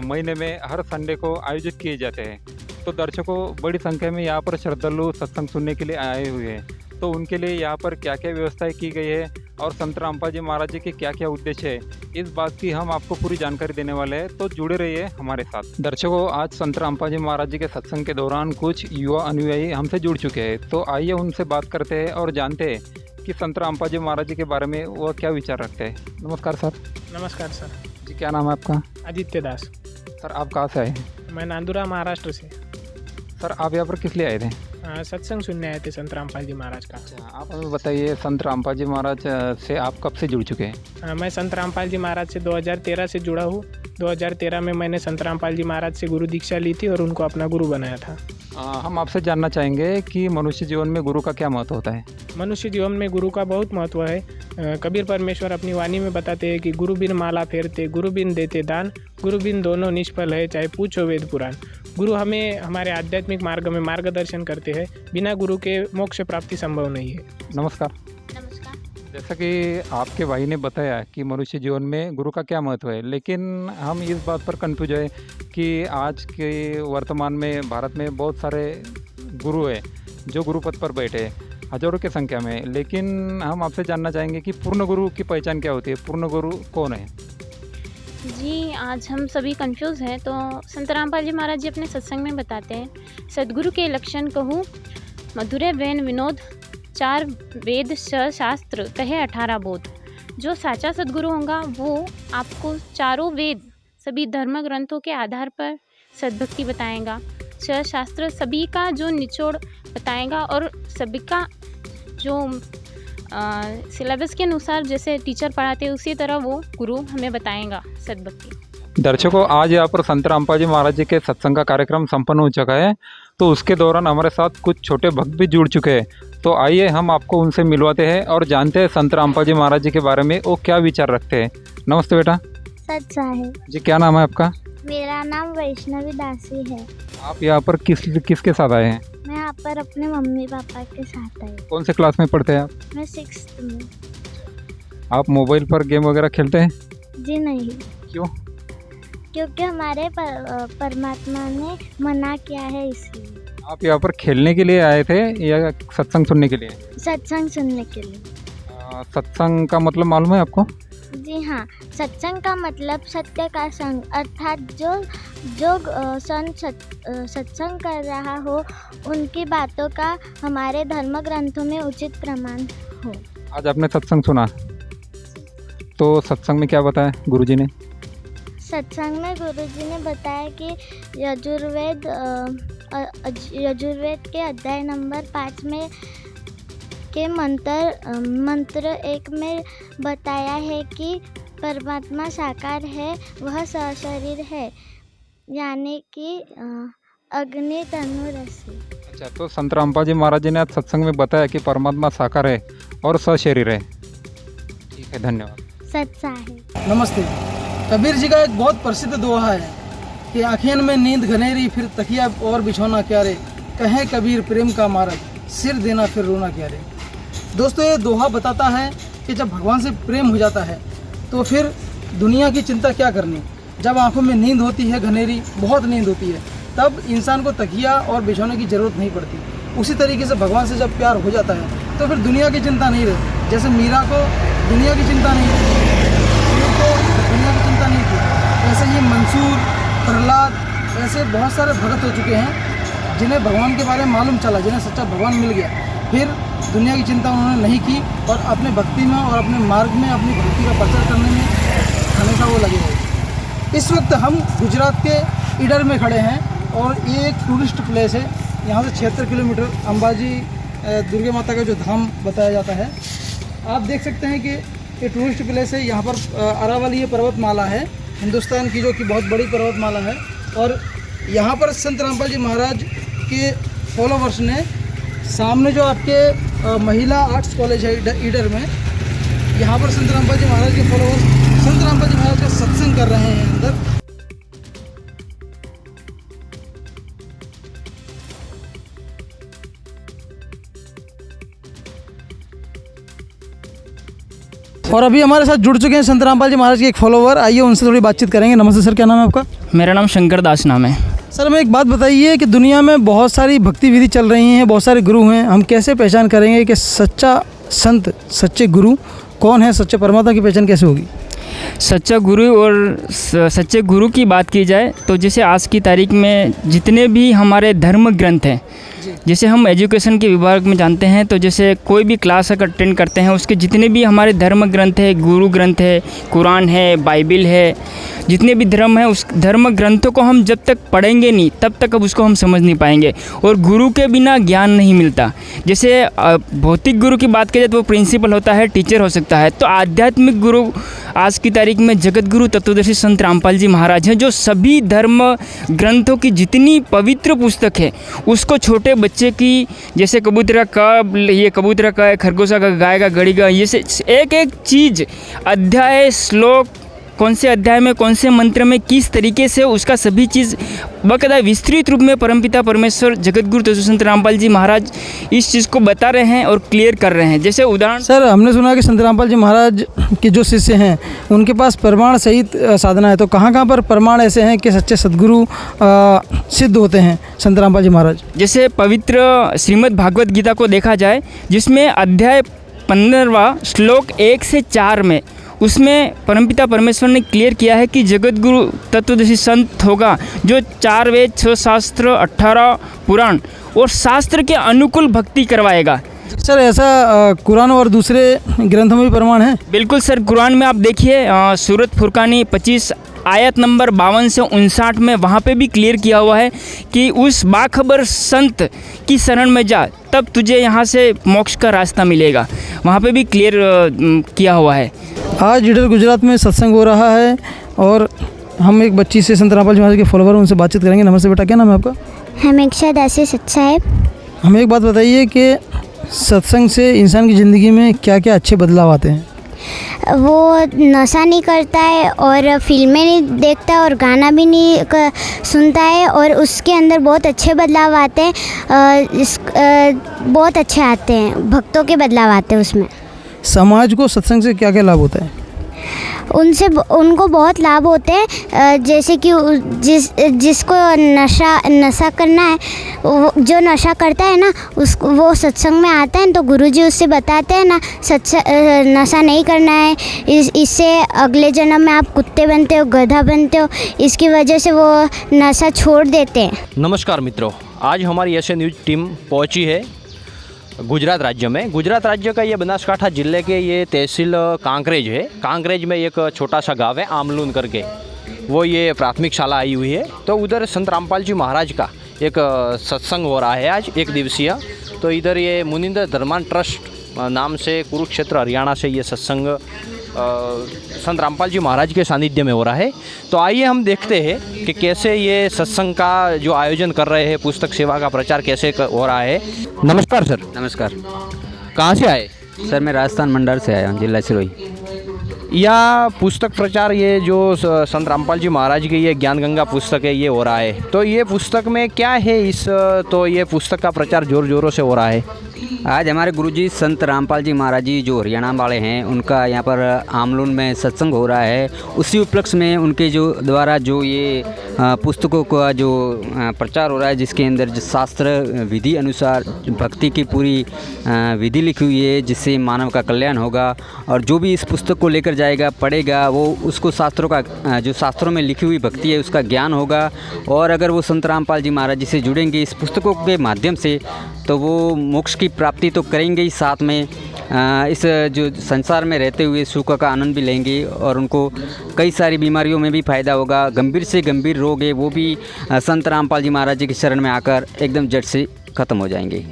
महीने में हर संडे को आयोजित किए जाते हैं। तो दर्शकों, बड़ी संख्या में यहाँ पर श्रद्धालु सत्संग सुनने के लिए आए हुए हैं। तो उनके लिए यहाँ पर क्या क्या व्यवस्थाएं की गई है और संत रामपाल जी महाराज जी के क्या क्या उद्देश्य है, इस बात की हम आपको पूरी जानकारी देने वाले हैं। तो जुड़े रहिए हमारे साथ। दर्शकों, आज संत रामपाल जी महाराज जी के सत्संग के दौरान कुछ युवा अनुयायी हमसे जुड़ चुके हैं। तो आइए उनसे बात करते हैं और जानते हैं कि संत रामपाल जी महाराज जी के बारे में वह क्या विचार रखते हैं। नमस्कार सर। नमस्कार सर जी, क्या नाम है आपका? आदित्य दास। सर, आप कहाँ से आए हैं? मैं नांदुरा महाराष्ट्र से। सर, आप यहाँ पर किस लिए आए थे? सत्संग सुनने आए थे संत रामपाल जी महाराज का। आप हमें बताइए, संत रामपाल जी महाराज से आप कब से जुड़ चुके हैं? मैं संत रामपाल जी महाराज से 2013 से जुड़ा हूँ। 2013 में मैंने संत रामपाल जी महाराज से गुरु दीक्षा ली थी और उनको अपना गुरु बनाया था। हम आपसे जानना चाहेंगे कि मनुष्य जीवन में गुरु का क्या महत्व होता है? मनुष्य जीवन में गुरु का बहुत महत्व है। कबीर परमेश्वर अपनी वाणी में बताते हैं कि गुरु बिन माला फेरते, गुरु बिन देते दान, गुरु बिन दोनों निष्फल है, चाहे पूछो वेद पुराण। गुरु हमें हमारे आध्यात्मिक मार्ग में मार्गदर्शन करते हैं। बिना गुरु के मोक्ष प्राप्ति संभव नहीं है। नमस्कार। नमस्कार। जैसा कि आपके भाई ने बताया कि मनुष्य जीवन में गुरु का क्या महत्व है, लेकिन हम इस बात पर कंफ्यूज है कि आज के वर्तमान में भारत में बहुत सारे गुरु हैं जो गुरु पद पर बैठे हैं, हजारों की संख्या में। लेकिन हम आपसे जानना चाहेंगे कि पूर्ण गुरु की पहचान क्या होती है? पूर्ण गुरु कौन है? जी, आज हम सभी कंफ्यूज हैं। तो संत रामपाल जी महाराज जी अपने सत्संग में बताते हैं, सद्गुरु के लक्षण कहूँ, मधुरे वैन विनोद, 4 वेद शास्त्र कहे 18 बोध। जो साचा सद्गुरु होगा वो आपको चारों वेद, सभी धर्म ग्रंथों के आधार पर सद्भक्ति बताएगा। शास्त्र सभी का जो निचोड़ बताएगा और सभी का जो सिलेबस के अनुसार जैसे टीचर पढ़ाते हैं उसी तरह वो गुरु हमें बताएगा सद्भक्ति। दर्शकों, आज यहाँ पर संत रामपाल जी महाराज जी के सत्संग का कार्यक्रम संपन्न हो चुका है। तो उसके दौरान हमारे साथ कुछ छोटे भक्त भी जुड़ चुके हैं। तो आइए हम आपको उनसे मिलवाते हैं और जानते हैं संत रामपाल जी महाराज जी के बारे में वो क्या विचार रखते हैं। नमस्ते बेटा। सच साहेब। जी, क्या नाम है आपका? मेरा नाम वैष्णवी दासी है। आप यहाँ पर किसके साथ आए हैं? मैं यहाँ पर अपने मम्मी पापा के साथ आई। कौन से क्लास में पढ़ते हैं आप? मैं 6th में। आप मोबाइल पर गेम वगैरह खेलते हैं? जी नहीं। क्यों? क्योंकि हमारे परमात्मा ने मना किया है, इसलिए। आप यहाँ पर खेलने के लिए आए थे या सत्संग सुनने के लिए? सत्संग सुनने के लिए। सत्संग का मतलब मालूम है आपको? जी हाँ, सत्संग का मतलब सत्य का संग, अर्थात जो संत सत्संग कर रहा हो उनकी बातों का हमारे धर्म ग्रंथों में उचित प्रमाण हो। आज आपने सत्संग सुना, तो सत्संग में क्या बताया गुरुजी ने? सत्संग में गुरुजी ने बताया कि यजुर्वेद के अध्याय नंबर 5 में के मंत्र 1 में बताया है कि परमात्मा साकार है, वह सशरीर है, यानी कि अग्नि तनु रसी। अच्छा, तो संत रामपाल जी महाराज जी ने आज सत्संग में बताया कि परमात्मा साकार है और सशरीर है। ठीक है, धन्यवाद। सच्चा है। नमस्ते। कबीर जी का एक बहुत प्रसिद्ध दोहा है कि आँखें में नींद घनेरी, फिर तकिया और बिछौना क्या रे, कहें कबीर प्रेम का मार्ग, सिर देना फिर रोना क्या रे। दोस्तों, ये दोहा बताता है कि जब भगवान से प्रेम हो जाता है तो फिर दुनिया की चिंता क्या करनी। जब आंखों में नींद होती है घनेरी, बहुत नींद होती है, तब इंसान को तकिया और बिछौने की ज़रूरत नहीं पड़ती। उसी तरीके से भगवान से जब प्यार हो जाता है तो फिर दुनिया की चिंता नहीं रहती। जैसे मीरा को दुनिया की चिंता नहीं थी, को दुनिया की चिंता नहीं थी, वैसे ही मंसूर, प्रहलाद, ऐसे बहुत सारे भगत हो चुके हैं जिन्हें भगवान के बारे में मालूम चला, जिन्हें सच्चा भगवान मिल गया, फिर दुनिया की चिंता उन्होंने नहीं की और अपने भक्ति में और अपने मार्ग में अपनी भक्ति का प्रचार करने में हमेशा वो लगे रहे। इस वक्त हम गुजरात के ईडर में खड़े हैं और ये एक टूरिस्ट प्लेस है। यहाँ से 76 किलोमीटर अंबाजी दुर्गा माता का जो धाम बताया जाता है। आप देख सकते हैं कि ये टूरिस्ट प्लेस है। यहाँ पर अरावली ये पर्वतमाला है हिंदुस्तान की, जो कि बहुत बड़ी पर्वतमाला है। और यहाँ पर संत रामपाल जी महाराज के फॉलोवर्स ने सामने जो आपके महिला आर्ट्स कॉलेज है ईडर में, यहाँ पर संत रामपाल जी महाराज के फॉलोवर्स संत रामपाल जी महाराज का सत्संग कर रहे हैं अंदर। और अभी हमारे साथ जुड़ चुके हैं संत रामपाल जी महाराज के एक फॉलोवर। आइए उनसे थोड़ी बातचीत करेंगे। नमस्ते सर, क्या नाम है आपका? मेरा नाम शंकर दास नाम है। सर हमें एक बात बताइए कि दुनिया में बहुत सारी भक्ति विधि चल रही हैं, बहुत सारे गुरु हैं, हम कैसे पहचान करेंगे कि सच्चा संत, सच्चे गुरु कौन है? सच्चे परमात्मा की पहचान कैसे होगी? सच्चा गुरु और सच्चे गुरु की बात की जाए तो जैसे आज की तारीख में जितने भी हमारे धर्म ग्रंथ हैं, जैसे हम एजुकेशन के विभाग में जानते हैं, तो जैसे कोई भी क्लास अगर अटेंड करते हैं उसके जितने भी हमारे धर्म ग्रंथ है, गुरु ग्रंथ है, कुरान है, बाइबिल है, जितने भी धर्म है, उस धर्म ग्रंथों को हम जब तक पढ़ेंगे नहीं तब तक अब उसको हम समझ नहीं पाएंगे। और गुरु के बिना ज्ञान नहीं मिलता। जैसे भौतिक गुरु की बात की जाए तो वो प्रिंसिपल होता है, टीचर हो सकता है। तो आध्यात्मिक गुरु आज की तारीख में जगत गुरु तत्वदर्शी संत रामपाल जी महाराज हैं, जो सभी धर्म ग्रंथों की जितनी पवित्र पुस्तक है उसको छोटे बच्चे की, जैसे कबूतरा का, ये कबूतरा का है, खरगोशा का, गाय का, गड़ी का, ये से एक एक चीज़, अध्याय, श्लोक, कौन से अध्याय में कौन से मंत्र में किस तरीके से उसका सभी चीज़ बकायदा विस्तृत रूप में परमपिता परमेश्वर जगत गुरु तत्वदर्शी संत रामपाल जी महाराज इस चीज़ को बता रहे हैं और क्लियर कर रहे हैं। जैसे उदाहरण, सर हमने सुना कि संत रामपाल जी महाराज के जो शिष्य हैं उनके पास प्रमाण सहित साधना है, तो कहाँ पर प्रमाण ऐसे हैं कि सच्चे सद्गुरु सिद्ध होते हैं संत रामपाल जी महाराज? जैसे पवित्र श्रीमद् भागवत गीता को देखा जाए, जिसमें अध्याय 15वां श्लोक 1 से 4 में उसमें परमपिता परमेश्वर ने क्लियर किया है कि जगत गुरु तत्वदर्शी संत होगा जो 4 वेद, 6 शास्त्र, 18 पुराण और शास्त्र के अनुकूल भक्ति करवाएगा। सर ऐसा कुरान और दूसरे ग्रंथों में भी प्रमाण है? बिल्कुल सर, कुरान में आप देखिए सूरत फुरकानी 25 आयत नंबर 52 से 59 में वहाँ पे भी क्लियर किया हुआ है कि उस बाखबर संत की शरण में जा, तब तुझे यहाँ से मोक्ष का रास्ता मिलेगा। वहाँ पे भी क्लियर किया हुआ है। आज इधर गुजरात में सत्संग हो रहा है और हम एक बच्ची से संत रामपाल जी महाराज के फॉलोवर उनसे बातचीत करेंगे। नमस्ते बेटा, क्या नाम है आपका? हमेशा दासी सच्चा है। हमें एक बात बताइए कि सत्संग से इंसान की ज़िंदगी में क्या क्या अच्छे बदलाव आते हैं? वो नशा नहीं करता है और फिल्में नहीं देखता और गाना भी नहीं सुनता है और उसके अंदर बहुत अच्छे बदलाव आते हैं। बहुत अच्छे आते हैं, भक्तों के बदलाव आते हैं उसमें। समाज को सत्संग से क्या क्या लाभ होता है? उनको बहुत लाभ होते हैं, जैसे कि जिसको नशा करना है, जो नशा करता है ना वो सत्संग में आता है तो गुरुजी उससे बताते हैं ना नशा नहीं करना है, इससे अगले जन्म में आप कुत्ते बनते हो, गधा बनते हो, इसकी वजह से वो नशा छोड़ देते हैं। नमस्कार मित्रों, आज हमारी एसए न्यूज़ टीम पहुंची है गुजरात राज्य में। गुजरात राज्य का ये बनासकांठा ज़िले के ये तहसील कांकरेज है। कांकरेज में एक छोटा सा गांव है आमलून करके, वो ये प्राथमिक शाला आई हुई है। तो उधर संत रामपाल जी महाराज का एक सत्संग हो रहा है आज, एक दिवसीय। तो इधर ये मुनिंदर धर्मान ट्रस्ट नाम से कुरुक्षेत्र हरियाणा से ये सत्संग संत रामपाल जी महाराज के सानिध्य में हो रहा है। तो आइए हम देखते हैं कि कैसे ये सत्संग का जो आयोजन कर रहे हैं, पुस्तक सेवा का प्रचार कैसे हो रहा है। नमस्कार सर। नमस्कार। कहाँ से आए? सर मैं राजस्थान मंडल से आया हूँ, जिला सिरोही। या पुस्तक प्रचार ये जो संत रामपाल जी महाराज की ये ज्ञान गंगा पुस्तक है ये हो रहा है, तो ये पुस्तक में क्या है तो ये पुस्तक का प्रचार जोर जोरों से हो रहा है। आज हमारे गुरुजी संत रामपाल जी महाराज जी जो हरियाणा वाले हैं, उनका यहाँ पर आमलून में सत्संग हो रहा है। उसी उपलक्ष्य में उनके जो द्वारा जो ये पुस्तकों का जो प्रचार हो रहा है, जिसके अंदर जो शास्त्र विधि अनुसार भक्ति की पूरी विधि लिखी हुई है, जिससे मानव का कल्याण होगा। और जो भी इस पुस्तक को लेकर जाएगा, पढ़ेगा, वो उसको शास्त्रों का जो शास्त्रों में लिखी हुई भक्ति है उसका ज्ञान होगा। और अगर वो संत रामपाल जी महाराज जी से जुड़ेंगे इस पुस्तकों के माध्यम से, तो वो मोक्ष की प्राप्ति तो करेंगे ही, साथ में इस जो संसार में रहते हुए सुख का आनंद भी लेंगे और उनको कई सारी बीमारियों में भी फ़ायदा होगा। गंभीर से गंभीर रोग है वो भी संत रामपाल जी महाराज जी की शरण में आकर एकदम जड़ से ख़त्म हो जाएंगे।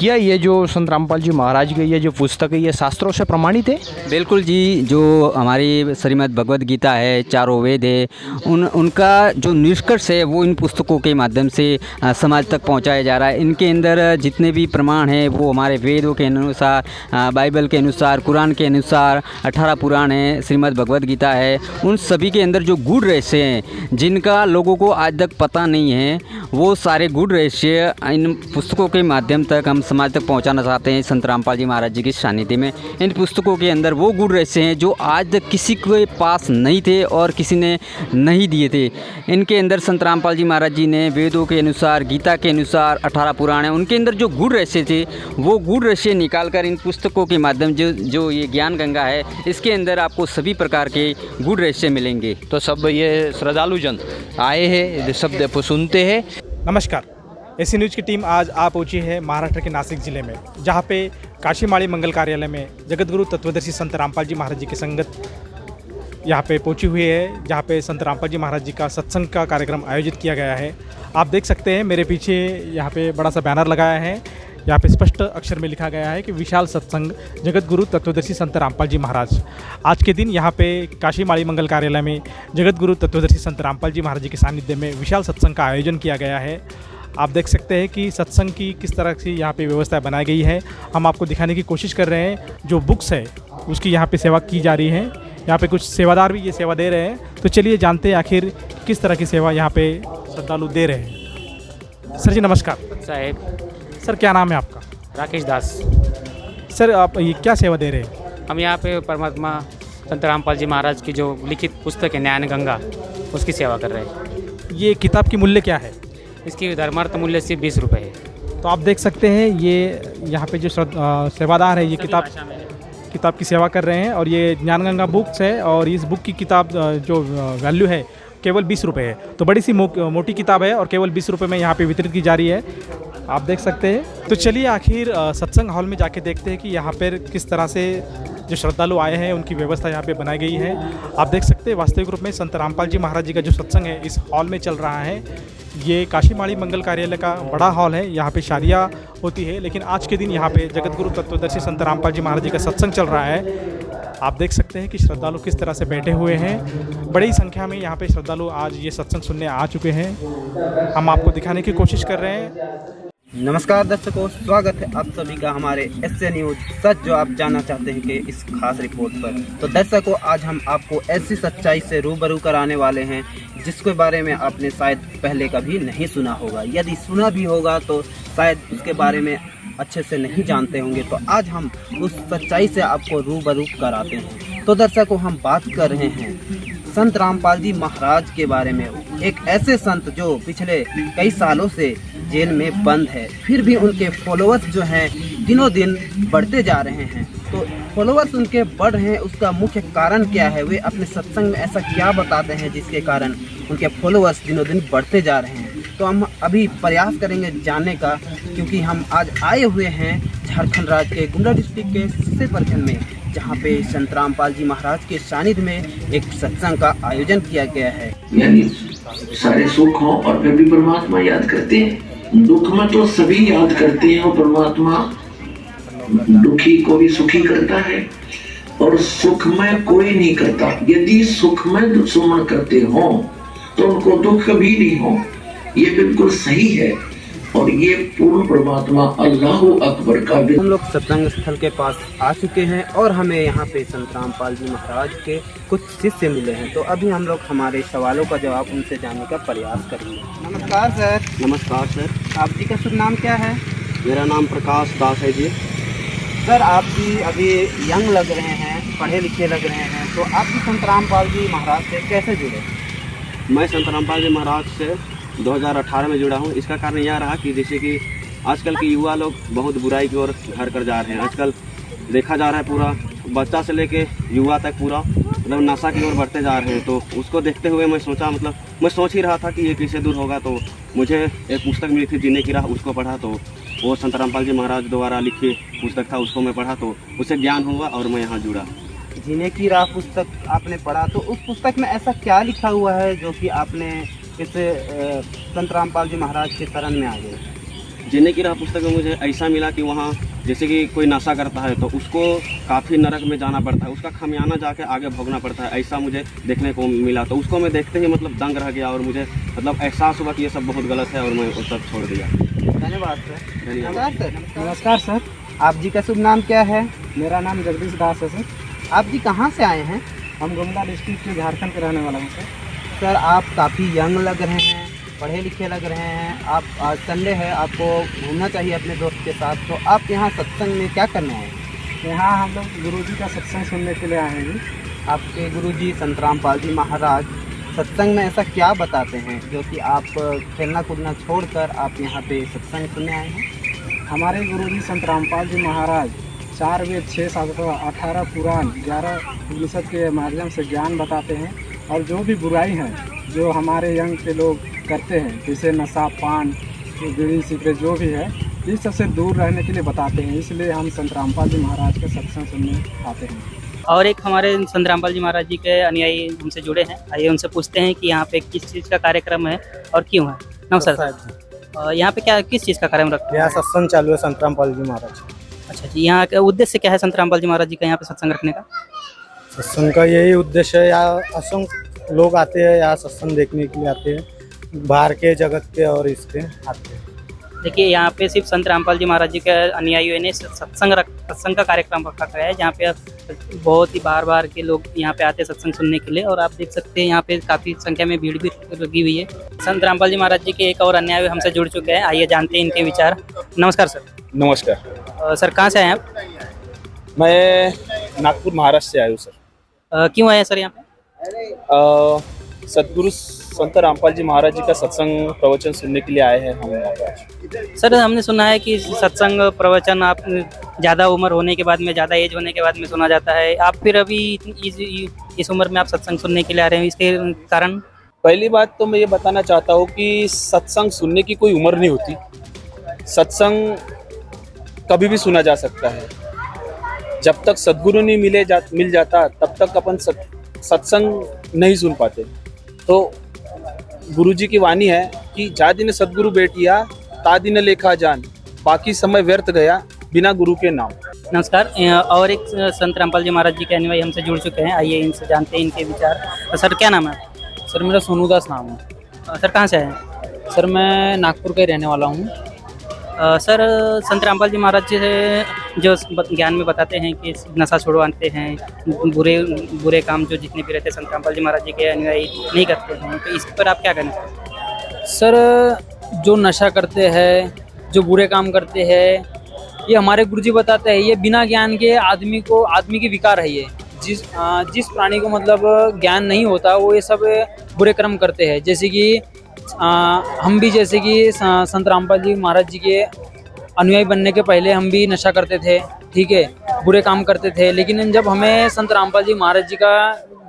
क्या ये जो संत रामपाल जी महाराज की ये जो पुस्तक है ये शास्त्रों से प्रमाणित है? बिल्कुल जी, जो हमारी श्रीमद् भगवद गीता है, चारों वेद है, उनका जो निष्कर्ष है वो इन पुस्तकों के माध्यम से समाज तक पहुंचाया जा रहा है। इनके अंदर जितने भी प्रमाण हैं वो हमारे वेदों के अनुसार, बाइबल के अनुसार, कुरान के अनुसार, 18 पुराण है, श्रीमद् भगवद गीता है, उन सभी के अंदर जो गूढ़ रहस्य हैं जिनका लोगों को आज तक पता नहीं है, वो सारे गूढ़ रहस्य इन पुस्तकों के माध्यम तक हम समाज तक पहुंचाना चाहते हैं संत रामपाल जी महाराज जी की सानिध्य में। इन पुस्तकों के अंदर वो गूढ़ रहस्य हैं जो आज तक किसी के पास नहीं थे और किसी ने नहीं दिए थे। इनके अंदर संत रामपाल जी महाराज जी ने वेदों के अनुसार, गीता के अनुसार, 18 पुराण है, उनके अंदर जो गूढ़ रहस्य थे वो गूढ़ रहस्य निकाल कर इन पुस्तकों के माध्यम जो ये ज्ञान गंगा है, इसके अंदर आपको सभी प्रकार के गूढ़ रहस्य मिलेंगे। तो सब ये श्रद्धालु जन आए हैं, सब सुनते हैं। नमस्कार, एसी न्यूज़ की टीम आज आ पहुंची है महाराष्ट्र के नासिक ज़िले में, जहां पे काशीमाड़ी मंगल कार्यालय में जगतगुरु तत्वदर्शी संत रामपाल जी महाराज जी की संगत यहां पे पहुंची हुई है, जहां पे संत रामपाल जी महाराज जी का सत्संग का कार्यक्रम आयोजित किया गया है। आप देख सकते हैं मेरे पीछे यहाँ पे बड़ा सा बैनर लगाया है, यहाँ पे स्पष्ट अक्षर में लिखा गया है कि विशाल सत्संग जगतगुरु तत्वदर्शी संत रामपाल जी महाराज। आज के दिन यहाँ पे काशीमाड़ी मंगल कार्यालय में जगतगुरु तत्वदर्शी संत रामपाल जी महाराज जी के सानिध्य में विशाल सत्संग का आयोजन किया गया है। आप देख सकते हैं कि सत्संग की किस तरह से यहाँ पे व्यवस्था बनाई गई है। हम आपको दिखाने की कोशिश कर रहे हैं, जो बुक्स है उसकी यहाँ पे सेवा की जा रही है। यहाँ पे कुछ सेवादार भी ये सेवा दे रहे हैं, तो चलिए जानते हैं आखिर किस तरह की सेवा यहाँ पे श्रद्धालु दे रहे हैं। सर जी नमस्कार। साहेब। सर क्या नाम है आपका? राकेश दास। सर आप ये क्या सेवा दे रहे हैं? हम यहाँ पे परमात्मा संत रामपाल जी महाराज की जो लिखित पुस्तक है ज्ञान गंगा, उसकी सेवा कर रहे हैं। ये किताब की मूल्य क्या है? इसकी धर्मार्थ मूल्य सिर्फ 20 रुपये है। तो आप देख सकते हैं ये यहाँ पे जो सेवादार है ये किताब की सेवा कर रहे हैं, और ये ज्ञान गंगा बुक्स है, और इस बुक की किताब जो वैल्यू है केवल 20 रुपये है। तो बड़ी सी मोटी किताब है और केवल 20 रुपये में यहाँ पे वितरित की जा रही है, आप देख सकते हैं। तो चलिए आखिर सत्संग हॉल में जाके देखते हैं कि यहाँ पर किस तरह से जो श्रद्धालु आए हैं उनकी व्यवस्था यहाँ पे बनाई गई है। आप देख सकते हैं वास्तविक रूप में संत रामपाल जी महाराज जी का जो सत्संग है इस हॉल में चल रहा है। ये काशीमाड़ी मंगल कार्यालय का बड़ा हॉल है, यहाँ पे शादियाँ होती है, लेकिन आज के दिन यहाँ पे जगतगुरु तत्वदर्शी संत रामपाल जी महाराज जी का सत्संग चल रहा है। आप देख सकते हैं कि श्रद्धालु किस तरह से बैठे हुए हैं। बड़ी संख्या में यहाँ पे श्रद्धालु आज ये सत्संग सुनने आ चुके हैं। हम आपको दिखाने की कोशिश कर रहे हैं। नमस्कार दर्शकों, स्वागत है आप सभी का हमारे एसए न्यूज सच जो आप जानना चाहते हैं कि इस खास रिपोर्ट पर। तो दर्शकों, आज हम आपको ऐसी सच्चाई से रूबरू कराने वाले हैं जिसके बारे में आपने शायद पहले कभी नहीं सुना होगा। यदि सुना भी होगा तो शायद उसके बारे में अच्छे से नहीं जानते होंगे। तो आज हम उस सच्चाई से आपको रूबरू कराते हैं। तो दर्शकों, हम बात कर रहे हैं संत रामपाल जी महाराज के बारे में। एक ऐसे संत जो पिछले कई सालों से जेल में बंद है, फिर भी उनके फॉलोअर्स जो हैं दिनों दिन बढ़ते जा रहे हैं। तो फॉलोअर्स उनके बढ़ रहे हैं, उसका मुख्य कारण क्या है? वे अपने सत्संग में ऐसा क्या बताते हैं जिसके कारण उनके फॉलोअर्स दिनों दिन बढ़ते जा रहे हैं? तो हम अभी प्रयास करेंगे जानने का, क्योंकि हम आज आए हुए हैं झारखंड राज्य के गुमला डिस्ट्रिक्ट के सिसे प्रखंड में, जहाँ पे संत रामपाल जी महाराज के सानिध्य में एक सत्संग का आयोजन किया गया है। यानी सारे सुख हों और फिर भी परमात्मा याद करते हैं। दुख में तो सभी याद करते हैं, और परमात्मा दुखी को भी सुखी करता है और सुख में कोई नहीं करता। यदि सुख में सुमन करते हो तो उनको दुख कभी नहीं हो, ये बिल्कुल सही है। और ये पूर्ण परमात्मा अल्लाह अकबर का। हम लोग सत्संग स्थल के पास आ चुके हैं और हमें यहाँ पे संत रामपाल जी महाराज के कुछ शिष्य मिले हैं। तो अभी हम लोग हमारे सवालों का जवाब उनसे जानने का प्रयास करेंगे। नमस्कार सर। नमस्कार सर। आप जी का शुभ नाम क्या है? मेरा नाम प्रकाश दास है जी। सर आप जी अभी यंग लग रहे हैं, पढ़े लिखे लग रहे हैं, तो आप भी संत रामपाल जी महाराज से कैसे जुड़े? मैं संत रामपाल जी महाराज से 2018 में जुड़ा हूँ। इसका कारण यह रहा कि जैसे कि आजकल के युवा लोग बहुत बुराई की ओर घर कर जा रहे हैं। आजकल देखा जा रहा है पूरा बच्चा से लेके युवा तक पूरा मतलब नशा की ओर बढ़ते जा रहे हैं। तो उसको देखते हुए मैं सोचा, मतलब मैं सोच ही रहा था कि ये कैसे दूर होगा। तो मुझे एक पुस्तक मिली थी जीने की राह, उसको पढ़ा। तो वो संत रामपाल जी महाराज द्वारा लिखी पुस्तक था, उसको मैं पढ़ा तो उससे ज्ञान हुआ और मैं यहाँ जुड़ा। जीने की राह पुस्तक आपने पढ़ा, तो उस पुस्तक में ऐसा क्या लिखा हुआ है जो कि आपने इस संत रामपाल जी महाराज के शरण में आ गए? जीने की राह पुस्तक में मुझे ऐसा मिला कि वहाँ जैसे कि कोई नशा करता है तो उसको काफ़ी नरक में जाना पड़ता है, उसका खामियाना जाके आगे भोगना पड़ता है, ऐसा मुझे देखने को मिला। तो उसको मैं देखते ही मतलब दंग रह गया और मुझे मतलब एहसास हुआ कि ये सब बहुत गलत है और मैं वो सब छोड़ दिया। धन्यवाद सर। धन्यवाद सर। नमस्कार सर, आप जी का शुभ नाम क्या है? मेरा नाम जगदीश दास है सर। आप जी कहाँ से आए हैं? हम गुमला डिस्ट्रिक्ट के झारखंड के रहने वाला हूँ सर। सर आप काफ़ी यंग लग रहे हैं, पढ़े लिखे लग रहे हैं। आप आज संडे है, आपको घूमना चाहिए अपने दोस्त के साथ, तो आप यहाँ सत्संग में क्या करने आए? यहाँ हम लोग गुरुजी का सत्संग सुनने के लिए आए हैं जी। आपके गुरुजी संत रामपाल जी महाराज सत्संग में ऐसा क्या बताते हैं जो कि आप खेलना कूदना छोड़कर आप यहाँ पे सत्संग सुनने आए हैं? हमारे गुरुजी संत रामपाल जी महाराज 4 वेद 6 शास्त्र 18 पुराण 11 उपनिषद के माध्यम से ज्ञान बताते हैं और जो भी बुराई है जो हमारे यंग के लोग करते हैं, जैसे नशा पान बीड़ी सिगरेट जो भी है, इस सबसे दूर रहने के लिए बताते हैं। इसलिए हम संत रामपाल जी महाराज का सत्संग सुनने आते हैं। और एक हमारे संत रामपाल जी महाराज जी के अनुयायी हमसे जुड़े हैं, आइए उनसे पूछते हैं कि यहाँ पे किस चीज़ का कार्यक्रम है और क्यों है। नमस्कार सर, यहाँ पे क्या किस चीज़ का कार्यक्रम रखते हैं? यहाँ सत्संग चालू है संत रामपाल जी महाराज। अच्छा जी, यहाँ का उद्देश्य क्या है संत रामपाल जी महाराज जी का यहाँ पे सत्संग रखने का? सत्संग का यही उद्देश्य है, यहाँ असंख्य लोग आते हैं, यहाँ सत्संग देखने के लिए आते हैं, बाहर के जगत के और इसके आते हैं। देखिए यहाँ पे सिर्फ संत रामपाल जी महाराज जी के अनुयायियों ने सत्संग का कार्यक्रम रखा गया है, जहाँ पे बहुत ही बार के लोग यहाँ पे आते हैं सत्संग सुनने के लिए। और आप देख सकते हैं यहाँ पे काफ़ी संख्या में भीड़ भी लगी हुई है। संत रामपाल जी महाराज जी के एक और अनुयायी हमसे जुड़ चुके हैं, आइए जानते हैं इनके विचार। नमस्कार सर। नमस्कार सर, कहाँ से आए आप? मैं नागपुर महाराष्ट्र से आया हूँ सर। क्यों आए सर यहाँ पे? सदगुरु संत रामपाल जी महाराज जी का सत्संग प्रवचन सुनने के लिए आए हैं हम यहाँ पे। सर, हमने सुना है कि सत्संग प्रवचन आप ज़्यादा उम्र होने के बाद में, ज़्यादा एज होने के बाद में सुना जाता है। आप फिर अभी इस उम्र में आप सत्संग सुनने के लिए आ रहे हैं, इसके कारण? पहली बात तो मैं ये बताना चाहता हूँ कि सत्संग सुनने की कोई उम्र नहीं होती। सत्संग कभी भी सुना जा सकता है। जब तक सद्गुरु नहीं मिल जाता तब तक अपन सत्संग नहीं सुन पाते। तो गुरुजी की वाणी है कि जा दिन सद्गुरु बैठिया ता दिन लेखा जान, बाकी समय व्यर्थ गया बिना गुरु के नाम। नमस्कार, और एक संत रामपाल जी महाराज जी के अनुयायी हमसे जुड़ चुके हैं, आइए इनसे जानते हैं इनके विचार। सर, क्या नाम है? सर, मेरा सोनू दास नाम है। सर, कहाँ से आए हैं? सर, मैं नागपुर का ही रहने वाला हूँ। सर, संत रामपाल जी महाराज जी से जो ज्ञान में बताते हैं कि नशा छुड़वाते हैं, बुरे काम जो जितने भी रहते हैं संत रामपाल जी महाराज जी के अनुयायी नहीं करते हैं, तो इस पर आप क्या कहना चाहते हैं? सर, जो नशा करते हैं, जो बुरे काम करते हैं, ये हमारे गुरुजी बताते हैं ये बिना ज्ञान के आदमी की विकार है। ये जिस प्राणी को मतलब ज्ञान नहीं होता वो ये सब बुरे कर्म करते हैं। जैसे कि हम भी जैसे कि संत रामपाल जी महाराज जी के अनुयायी बनने के पहले हम भी नशा करते थे, ठीक है, बुरे काम करते थे। लेकिन जब हमें संत रामपाल जी महाराज जी का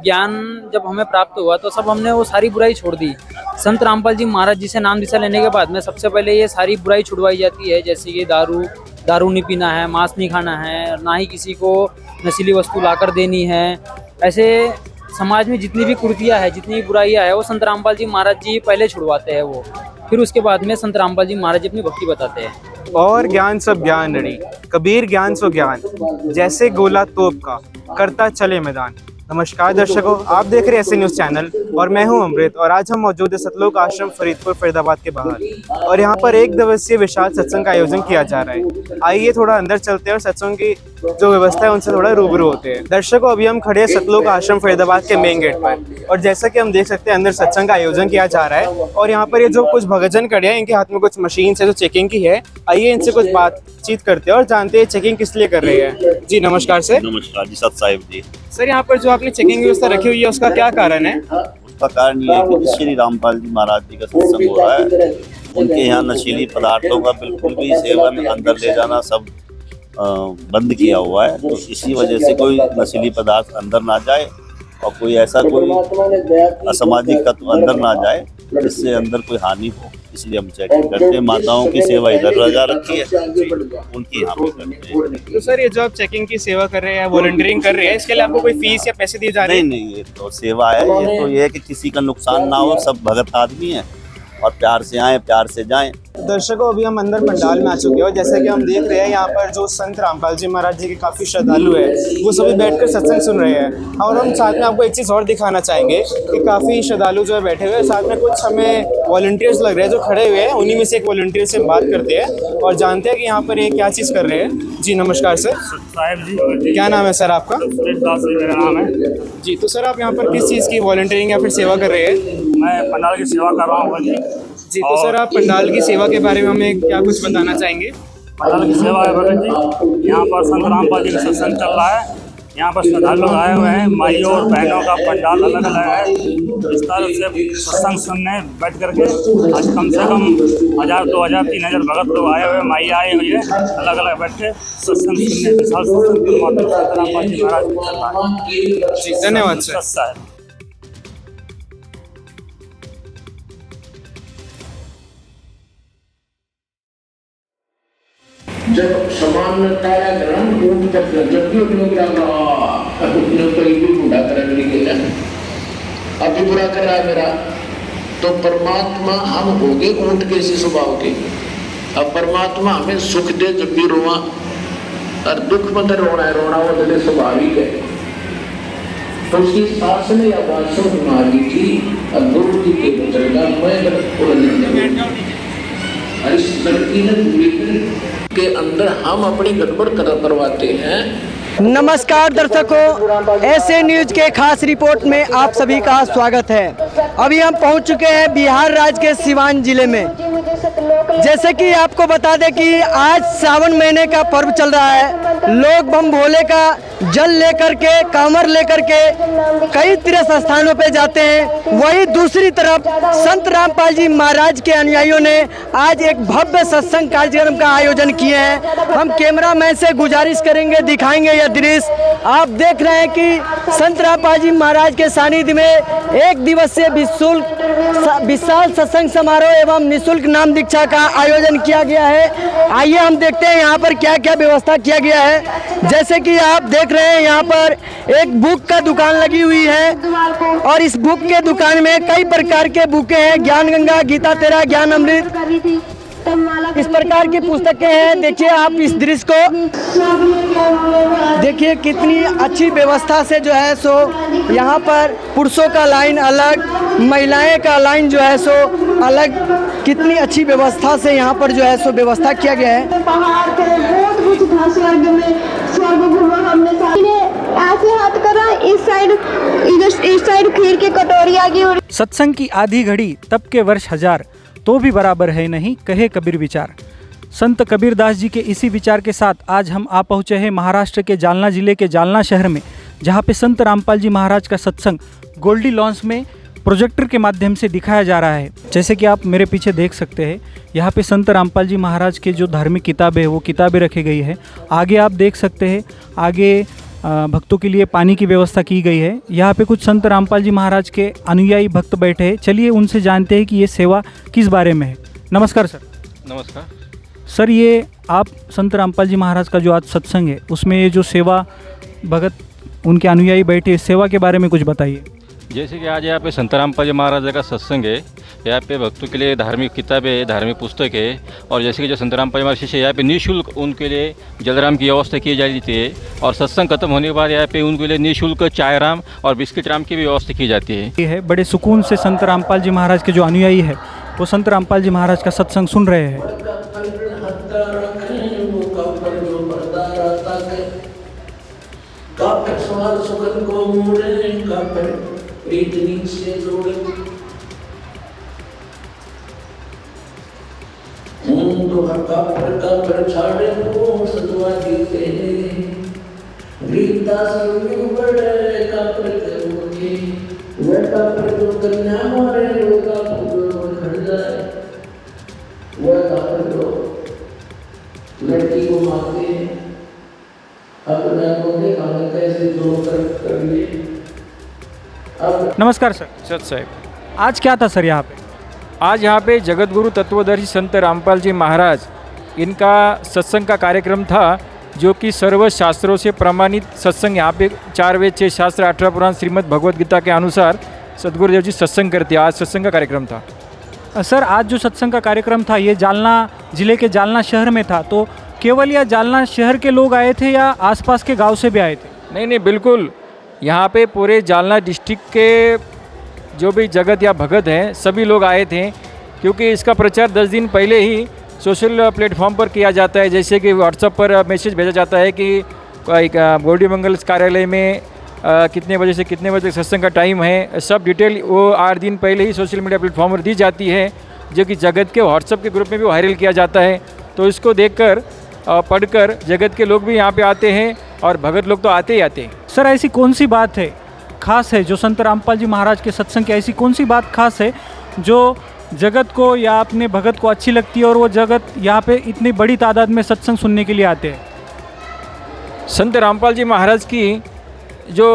ज्ञान जब हमें प्राप्त हुआ तो सब हमने वो सारी बुराई छोड़ दी। संत रामपाल जी महाराज जी से नाम दिशा लेने के बाद में सबसे पहले ये सारी बुराई छुड़वाई जाती है, जैसे कि दारू नहीं पीना है, मांस नहीं खाना है, ना ही किसी को नशीली वस्तु लाकर देनी है। ऐसे समाज में जितनी भी कुरीतियाँ है, जितनी भी बुराइयाँ है, वो संत रामपाल जी महाराज जी पहले छुड़वाते हैं वो, फिर उसके बाद में संत रामपाल जी महाराज जी अपनी भक्ति बताते हैं। और ज्ञान सब ज्ञान रे, कबीर ज्ञान सो ज्ञान, जैसे गोला तोप का करता चले मैदान। नमस्कार दर्शकों, आप देख रहे हैं ऐसे न्यूज़ चैनल और मैं हूं अमृत और आज हम मौजूद है सतलोक आश्रम फरीदपुर फरीदाबाद के बाहर और यहां पर 1 दिवसीय विशाल सत्संग का आयोजन किया जा रहा है। आइए थोड़ा अंदर चलते हैं और सत्संग की जो व्यवस्था है उनसे थोड़ा रूबरू होते हैं। दर्शकों, अभी हम खड़े हैं सतलोक आश्रम फरीदाबाद के मेन गेट पर और जैसा कि हम देख सकते हैं अंदर सत्संग का आयोजन किया जा रहा है और यहाँ पर ये जो कुछ भक्तजन खड़े हैं इनके हाथ में कुछ मशीन है जो चेकिंग की है। आइए इनसे कुछ बातचीत करते हैं और जानते हैं चेकिंग किस लिए कर रही है। जी नमस्कार सर। नमस्कार जी, सत साहिब जी। सर, यहाँ पर जो आपने चेकिंग व्यवस्था रखी हुई है उसका क्या कारण है? उसका कारण ये है कि श्री रामपाल जी महाराज जी का सत्संग हो रहा है। उनके यहाँ नशीली पदार्थों का बिल्कुल भी सेवन अंदर ले जाना सब बंद किया हुआ है। तो इसी वजह से कोई नशीली पदार्थ अंदर ना जाए और कोई ऐसा कोई असामाजिक तत्व अंदर ना जाए जिससे अंदर कोई हानि हो, इसलिए हम चेकिंग करते हैं। माताओं की सेवा इधर लगा रखी है, उनकी यहाँ पे करते हैं। तो सर, ये जो आप चेकिंग की सेवा कर रहे हैं, वॉलंटियरिंग कर रहे हैं, इसके लिए आपको कोई फीस या पैसे दिए जा रहे हैं? नहीं, ये तो सेवा है। ये तो ये है कि किसी का नुकसान ना हो, सब भगत आदमी है और प्यार से आएँ, प्यार से जाएँ। दर्शकों, अभी हम अंदर पंडाल में आ चुके हैं। जैसे कि हम देख रहे हैं यहाँ पर जो संत रामपाल जी महाराज जी के काफ़ी श्रद्धालु है, वो सभी बैठकर सत्संग सुन रहे हैं। और हम साथ में आपको एक चीज़ और दिखाना चाहेंगे कि काफ़ी श्रद्धालु जो है बैठे हुए हैं, साथ में कुछ हमें वॉलंटियर्स लग रहे हैं जो खड़े हुए हैं। उन्हीं में से एक वॉलंटियर से बात करते हैं और जानते हैं कि यहाँ पर ये क्या चीज़ कर रहे हैं। जी नमस्कार सर। साहब जी, क्या नाम है सर आपका? मेरा नाम है जी। तो सर आप यहाँ पर किस चीज़ की वॉलंटियरिंग या फिर सेवा कर रहे हैं? मैं पंडाल की सेवा कर रहा हूँ जी। जी। तो सर आप पंडाल की सेवा के बारे में हमें क्या कुछ बताना चाहेंगे? पंडाल की सेवा है भगत जी, यहाँ पर संत रामपाल जी का सत्संग चल रहा है। यहाँ पर श्रद्धालु लोग आए हुए हैं, माइयों और बहनों का पंडाल अलग अलग है। इस तरह से सत्संग सुनने बैठ करके आज कम से कम 1000, 2000, 3000 भगत लोग आए हुए, माई आए हुए हैं, अलग अलग बैठ के सत्संग सुनने विशाल सत्संग संत रामपाल जी महाराज चल रहा है। धन्यवाद सर। जब समानता ग्रहण ऊंट तक जब भी अपने क्या कहा अपने कोई भी बुरा करने के लिए अभी बुरा कर रहा है मेरा, तो परमात्मा हम हो गए ऊंट के इसी स्वभाव के। अब परमात्मा हमें सुख दे जब भी रोवा, और दुख मत रोना है, रोना वो दिल स्वाभाविक है। तो उसकी सास ने यह बात सुन मांगी थी और गुरु जी के वचन का मैं और इस लड़की ने के अंदर हम अपनी गड़बड़ करवाते हैं। नमस्कार दर्शकों, ऐसे न्यूज के खास रिपोर्ट में आप सभी का स्वागत है। अभी हम पहुंच चुके हैं बिहार राज्य के सिवान जिले में। जैसे कि आपको बता दें कि आज सावन महीने का पर्व चल रहा है। लोग बम भोले का जल लेकर के, कांवर लेकर के कई तीर्थ स्थानों पे जाते हैं। वहीं दूसरी तरफ संत रामपाल जी महाराज के अनुयायियों ने आज एक भव्य सत्संग कार्यक्रम का आयोजन किए हैं। हम कैमरामैन से गुजारिश करेंगे, दिखाएंगे यह दृश्य। आप देख रहे हैं कि संत रामपाल जी महाराज के सानिध्य में एक दिवसीय विशाल सत्संग समारोह एवं निःशुल्क नाम दीक्षा का आयोजन किया गया है। आइए हम देखते हैं यहाँ पर क्या क्या व्यवस्था किया गया है। जैसे कि आप देख रहे हैं यहाँ पर एक बुक का दुकान लगी हुई है और इस बुक के दुकान में कई प्रकार के बुकें हैं। ज्ञान गंगा, गीता तेरा, ज्ञान अमृत, इस प्रकार की पुस्तकें हैं। देखिए आप इस दृश्य को देखिए, कितनी अच्छी व्यवस्था से जो है सो यहाँ पर पुरुषों का लाइन अलग, महिलाएं का लाइन जो है सो अलग, कितनी अच्छी व्यवस्था से यहाँ पर जो है सो व्यवस्था किया गया है। पहाड़ पे बहुत कुछ था, स्वर्ग में स्वर्ग घूमा हमने, ऐसे हाथ करा, इस साइड खीर की कटोरी आ गई। सत्संग की आधी घड़ी तब के वर्ष हजार, तो भी बराबर है नहीं, कहे कबीर विचार। संत कबीरदास जी के इसी विचार के साथ आज हम आ पहुँचे हैं महाराष्ट्र के जालना जिले के जालना शहर में, जहाँ पे संत रामपाल जी महाराज का सत्संग गोल्डी लॉन्स में प्रोजेक्टर के माध्यम से दिखाया जा रहा है। जैसे कि आप मेरे पीछे देख सकते हैं, यहाँ पे संत रामपाल जी महाराज के जो धार्मिक किताबें हैं वो किताबें रखी गई है। आगे आप देख सकते हैं, आगे भक्तों के लिए पानी की व्यवस्था की गई है। यहाँ पे कुछ संत रामपाल जी महाराज के अनुयायी भक्त बैठे हैं। चलिए उनसे जानते हैं कि ये सेवा किस बारे में है। नमस्कार सर। नमस्कार सर, ये आप संत रामपाल जी महाराज का जो आज सत्संग है उसमें ये जो सेवा भगत उनके अनुयायी बैठे, सेवा के बारे में कुछ बताइए। जैसे कि आज यहाँ पे संत रामपाल जी महाराज का सत्संग है, यहाँ पे भक्तों के लिए धार्मिक किताबें, धार्मिक पुस्तक है। और जैसे कि जो संत रामपाल जी महाराज शिष्य यहाँ पे निःशुल्क उनके लिए जलराम की व्यवस्था की जाती है। और सत्संग खत्म होने के बाद यहाँ पे उनके लिए निःशुल्क चाय राम और बिस्किट राम की भी व्यवस्था की जाती है। ये है बड़े सुकून से संत रामपाल जी महाराज के जो अनुयायी है वो संत रामपाल जी महाराज का सत्संग सुन रहे हैं। लड़की को मारते हैं, अपने को देखा कैसे दो कर लिए। नमस्कार सर। सत साहब, आज क्या था सर यहाँ पे? आज यहाँ पे जगत गुरु तत्वदर्शी संत रामपाल जी महाराज इनका सत्संग का कार्यक्रम था, जो कि सर्व शास्त्रों से प्रमाणित सत्संग। यहाँ पे 4 वेद 6 शास्त्र 18 पुराण श्रीमद् भगवद गीता के अनुसार सदगुरुदेव जी सत्संग करते हैं। आज सत्संग का कार्यक्रम था। सर आज जो सत्संग का कार्यक्रम था ये जालना ज़िले के जालना शहर में था, तो केवल या जालना शहर के लोग आए थे या आसपास के गांव से भी आए थे? नहीं, बिल्कुल यहाँ पे पूरे जालना डिस्ट्रिक्ट के जो भी जगत या भगत हैं सभी लोग आए थे, क्योंकि इसका प्रचार 10 दिन पहले ही सोशल प्लेटफॉर्म पर किया जाता है। जैसे कि व्हाट्सएप पर मैसेज भेजा जाता है कि गौड़ी मंगल कार्यालय में कितने बजे से कितने बजे तक सत्संग का टाइम है, सब डिटेल वो 8 दिन पहले ही सोशल मीडिया प्लेटफॉर्म पर दी जाती है, जो कि जगत के व्हाट्सएप के ग्रुप में भी वायरल किया जाता है। तो इसको देखकर पढ़कर जगत के लोग भी यहाँ पे आते हैं और भगत लोग तो आते ही आते हैं। सर ऐसी कौन सी बात है खास है जो संत रामपाल जी महाराज के सत्संग की ऐसी कौन सी बात खास है जो जगत को या अपने भगत को अच्छी लगती है और वो जगत यहाँ पे इतनी बड़ी तादाद में सत्संग सुनने के लिए आते हैं? संत रामपाल जी महाराज की जो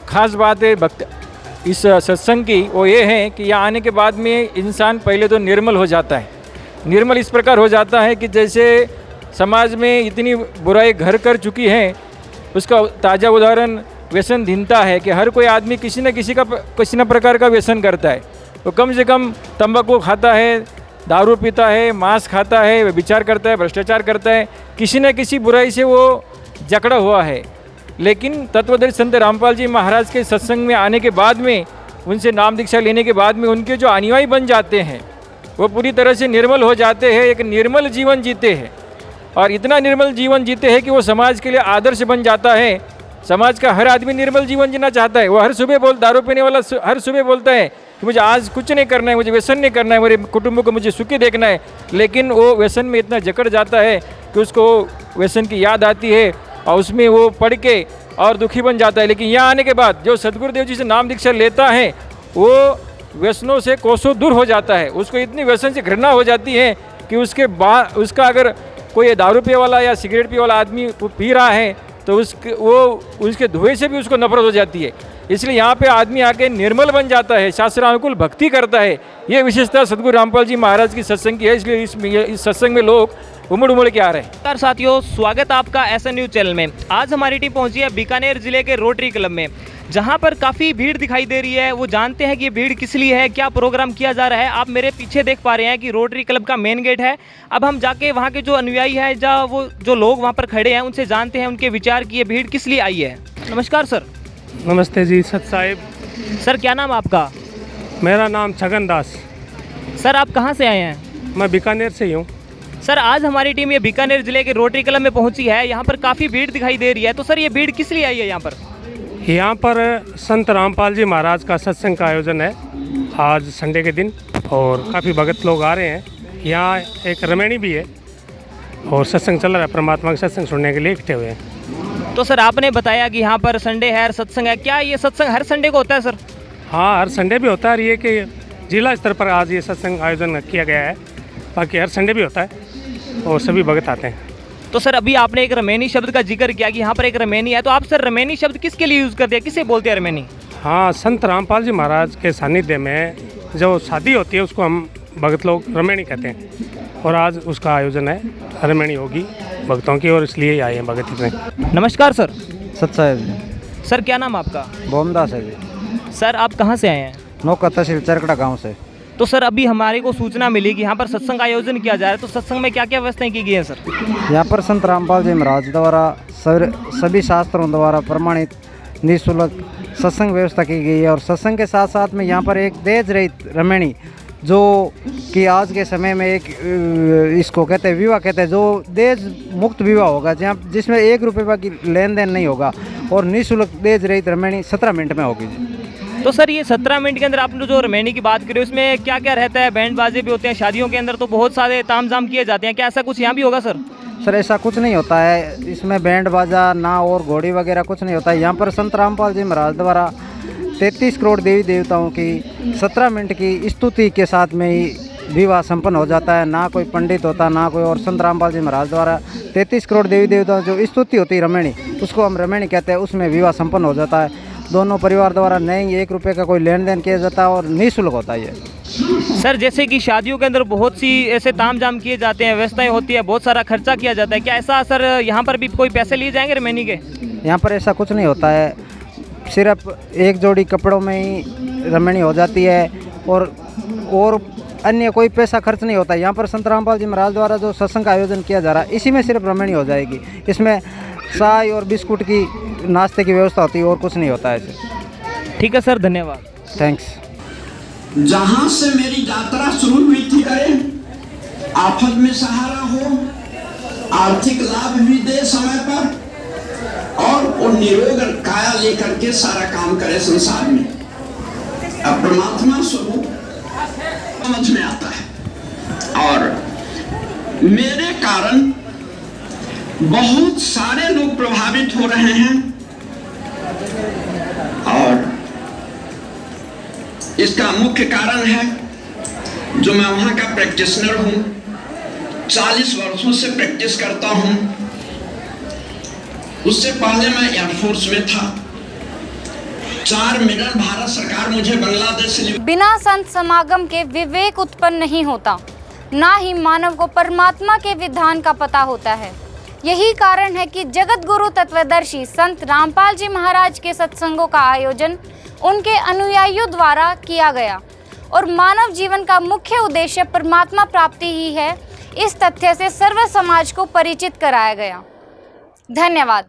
खास बात है भक्त इस सत्संग की वो ये है कि यहाँ आने के बाद में इंसान पहले तो निर्मल हो जाता है। निर्मल इस प्रकार हो जाता है कि जैसे समाज में इतनी बुराई घर कर चुकी है, उसका ताज़ा उदाहरण व्यसनहीनता है कि हर कोई आदमी किसी न प्रकार का व्यसन करता है। तो कम से कम तंबाकू खाता है, दारू पीता है, मांस खाता है, व्यभिचार करता है, भ्रष्टाचार करता है, किसी न किसी बुराई से वो जकड़ा हुआ है। लेकिन तत्वदर्शी संत रामपाल जी महाराज के सत्संग में आने के बाद में, उनसे नाम दीक्षा लेने के बाद में उनके जो अनुयायी बन जाते हैं वो पूरी तरह से निर्मल हो जाते हैं, एक निर्मल जीवन जीते हैं। और इतना निर्मल जीवन जीते हैं कि वो समाज के लिए आदर्श बन जाता है। समाज का हर आदमी निर्मल जीवन जीना चाहता है। वो हर सुबह दारू पीने वाला हर सुबह बोलता है कि मुझे आज कुछ नहीं करना है, मुझे व्यसन नहीं करना है, मेरे कुटुंब को मुझे सुखी देखना है। लेकिन वो व्यसन में इतना जकड़ जाता है कि उसको व्यसन की याद आती है और उसमें वो पढ़ के और दुखी बन जाता है। लेकिन यहाँ आने के बाद जो सदगुरुदेव जी से नाम दीक्षा लेता है वो व्यसनों से कोसों दूर हो जाता है। उसको इतनी व्यसन से घृणा हो जाती है कि उसका अगर कोई दारू पिए वाला या सिगरेट पिए वाला आदमी पी रहा है तो उसके धुएं से भी उसको नफरत हो जाती है। इसलिए यहाँ पे आदमी आके निर्मल बन जाता है, शास्त्रानुकूल भक्ति करता है। ये विशेषता सदगुरु रामपाल जी महाराज की सत्संग की है, इसलिए इस सत्संग में लोग उमड़ के आ रहे हैं। नमस्कार साथियों, स्वागत आपका एसएन न्यूज़ चैनल में। आज हमारी टीम पहुंची है बीकानेर जिले के रोटरी क्लब में, जहां पर काफ़ी भीड़ दिखाई दे रही है। वो जानते हैं कि ये भीड़ किस लिए है, क्या प्रोग्राम किया जा रहा है। आप मेरे पीछे देख पा रहे हैं कि रोटरी क्लब का मेन गेट है। अब हम जाके वहाँ के जो अनुयायी है जो लोग वहाँ पर खड़े हैं उनसे जानते हैं उनके विचार की ये भीड़ किस लिए आई है। नमस्कार सर। नमस्ते जी, सत साहिब। सर क्या नाम आपका? मेरा नाम छगन दास। सर आप कहाँ से आए हैं? मैं बीकानेर से ही हूँ। सर आज हमारी टीम ये बीकानेर जिले के रोटरी क्लब में पहुंची है। यहाँ पर काफ़ी भीड़ दिखाई दे रही है, तो सर ये भीड़ किस लिए आई है यहाँ पर? यहाँ पर संत रामपाल जी महाराज का सत्संग का आयोजन है आज संडे के दिन, और काफ़ी भगत लोग आ रहे हैं। यहाँ एक रमैनी भी है और सत्संग चल रहा है, परमात्मा का सत्संग सुनने के लिए इकट्ठे हुए हैं। तो सर आपने बताया कि यहाँ पर संडे है, सत्संग है, क्या ये सत्संग हर संडे को होता है सर? हाँ, हर संडे भी होता है। और ये कि जिला स्तर पर आज ये सत्संग आयोजन किया गया है, बाकी हर संडे भी होता है और सभी भगत आते हैं। तो सर अभी आपने एक रमैनी शब्द का जिक्र किया कि यहाँ पर एक रमैनी है, तो आप सर रमैनी शब्द किसके लिए यूज़ करते हैं, किसे बोलते हैं रमैनी? हाँ, संत रामपाल जी महाराज के सानिध्य में जो शादी होती है उसको हम भगत लोग रमैनी कहते हैं, और आज उसका आयोजन है, रमैनी होगी भक्तों की, और इसलिए आए हैं भगत में। नमस्कार सर। सत साहिब। सर क्या नाम आपका? बोमदास है जी। सर आप कहाँ से आए हैं? नौका तहसील चरकड़ा गाँव से। तो सर अभी हमारे को सूचना मिली कि यहाँ पर सत्संग का आयोजन किया जा रहा है, तो सत्संग में क्या क्या व्यवस्थाएं की गई हैं सर? यहाँ पर संत रामपाल जी महाराज द्वारा सभी शास्त्रों द्वारा प्रमाणित निःशुल्क सत्संग व्यवस्था की गई है। और सत्संग के साथ साथ में यहाँ पर एक दहेज रहित रमैनी, जो कि आज के समय में एक इसको कहते हैं विवाह कहते हैं, जो दहेज मुक्त विवाह होगा, जहाँ जिसमें 1 रुपये की लेन देन नहीं होगा, और निःशुल्क दहेज रहित रमैनी 17 मिनट में होगी। तो सर ये 17 मिनट के अंदर आपने जो रमैनी की बात करी उसमें क्या क्या रहता है? बैंड बाजे भी होते हैं, शादियों के अंदर तो बहुत सारे तामझाम किए जाते हैं, क्या ऐसा कुछ यहाँ भी होगा सर? सर ऐसा कुछ नहीं होता है, इसमें बैंड बाजा ना और घोड़ी वगैरह कुछ नहीं होता है। यहाँ पर संत रामपाल जी महाराज द्वारा 33 करोड़ देवी देवताओं की 17 मिनट की स्तुति के साथ में ही विवाह संपन्न हो जाता है। ना कोई पंडित होता ना कोई, और संत रामपाल जी महाराज द्वारा 33 करोड़ देवी देवताओं जो स्तुति होती है रमैनी, उसको हम रमैनी कहते हैं, उसमें विवाह संपन्न हो जाता है। दोनों परिवार द्वारा नहीं 1 रुपये का कोई लेन देन किया जाता है और निःशुल्क होता है ये। सर जैसे कि शादियों के अंदर बहुत सी ऐसे तामझाम किए जाते हैं, व्यवस्थाएं होती है, बहुत सारा खर्चा किया जाता है, क्या ऐसा सर यहाँ पर भी कोई पैसे लिए जाएंगे रमैनी के? यहाँ पर ऐसा कुछ नहीं होता है, सिर्फ 1 जोड़ी कपड़ों में ही रमैनी हो जाती है, और अन्य कोई पैसा खर्च नहीं होता। यहाँ पर संत रामपाल जी महाराज द्वारा जो सत्संग का आयोजन किया जा रहा है इसी में सिर्फ रमणी हो जाएगी। इसमें चाय और बिस्कुट की नाश्ते की व्यवस्था होती है और कुछ नहीं होता है ऐसे। ठीक है सर, धन्यवाद। थैंक्स। जहाँ से मेरी यात्रा शुरू हुई थी करे, आफत में सहारा हो, आर्थिक लाभ भी दे समय पर, और वो निरोग काया लेकर के सारा काम करे संसार में। अब परमात्मा स्वरूप समझ में आता है और मेरे कारण बहुत सारे लोग प्रभावित हो रहे हैं और इसका मुख्य कारण है जो मैं वहां का प्रैक्टिशनर हूं, 40 वर्षों से प्रैक्टिस करता हूं। उससे पहले मैं एयरफोर्स में था। 4 मेडल भारत सरकार मुझे बांग्लादेश से। बिना संत समागम के विवेक उत्पन्न नहीं होता, ना ही मानव को परमात्मा के विधान का पता होता है। यही कारण है कि जगत गुरु तत्वदर्शी संत रामपाल जी महाराज के सत्संगों का आयोजन उनके अनुयायियों द्वारा किया गया और मानव जीवन का मुख्य उद्देश्य परमात्मा प्राप्ति ही है। इस तथ्य से सर्व समाज को परिचित कराया गया। धन्यवाद।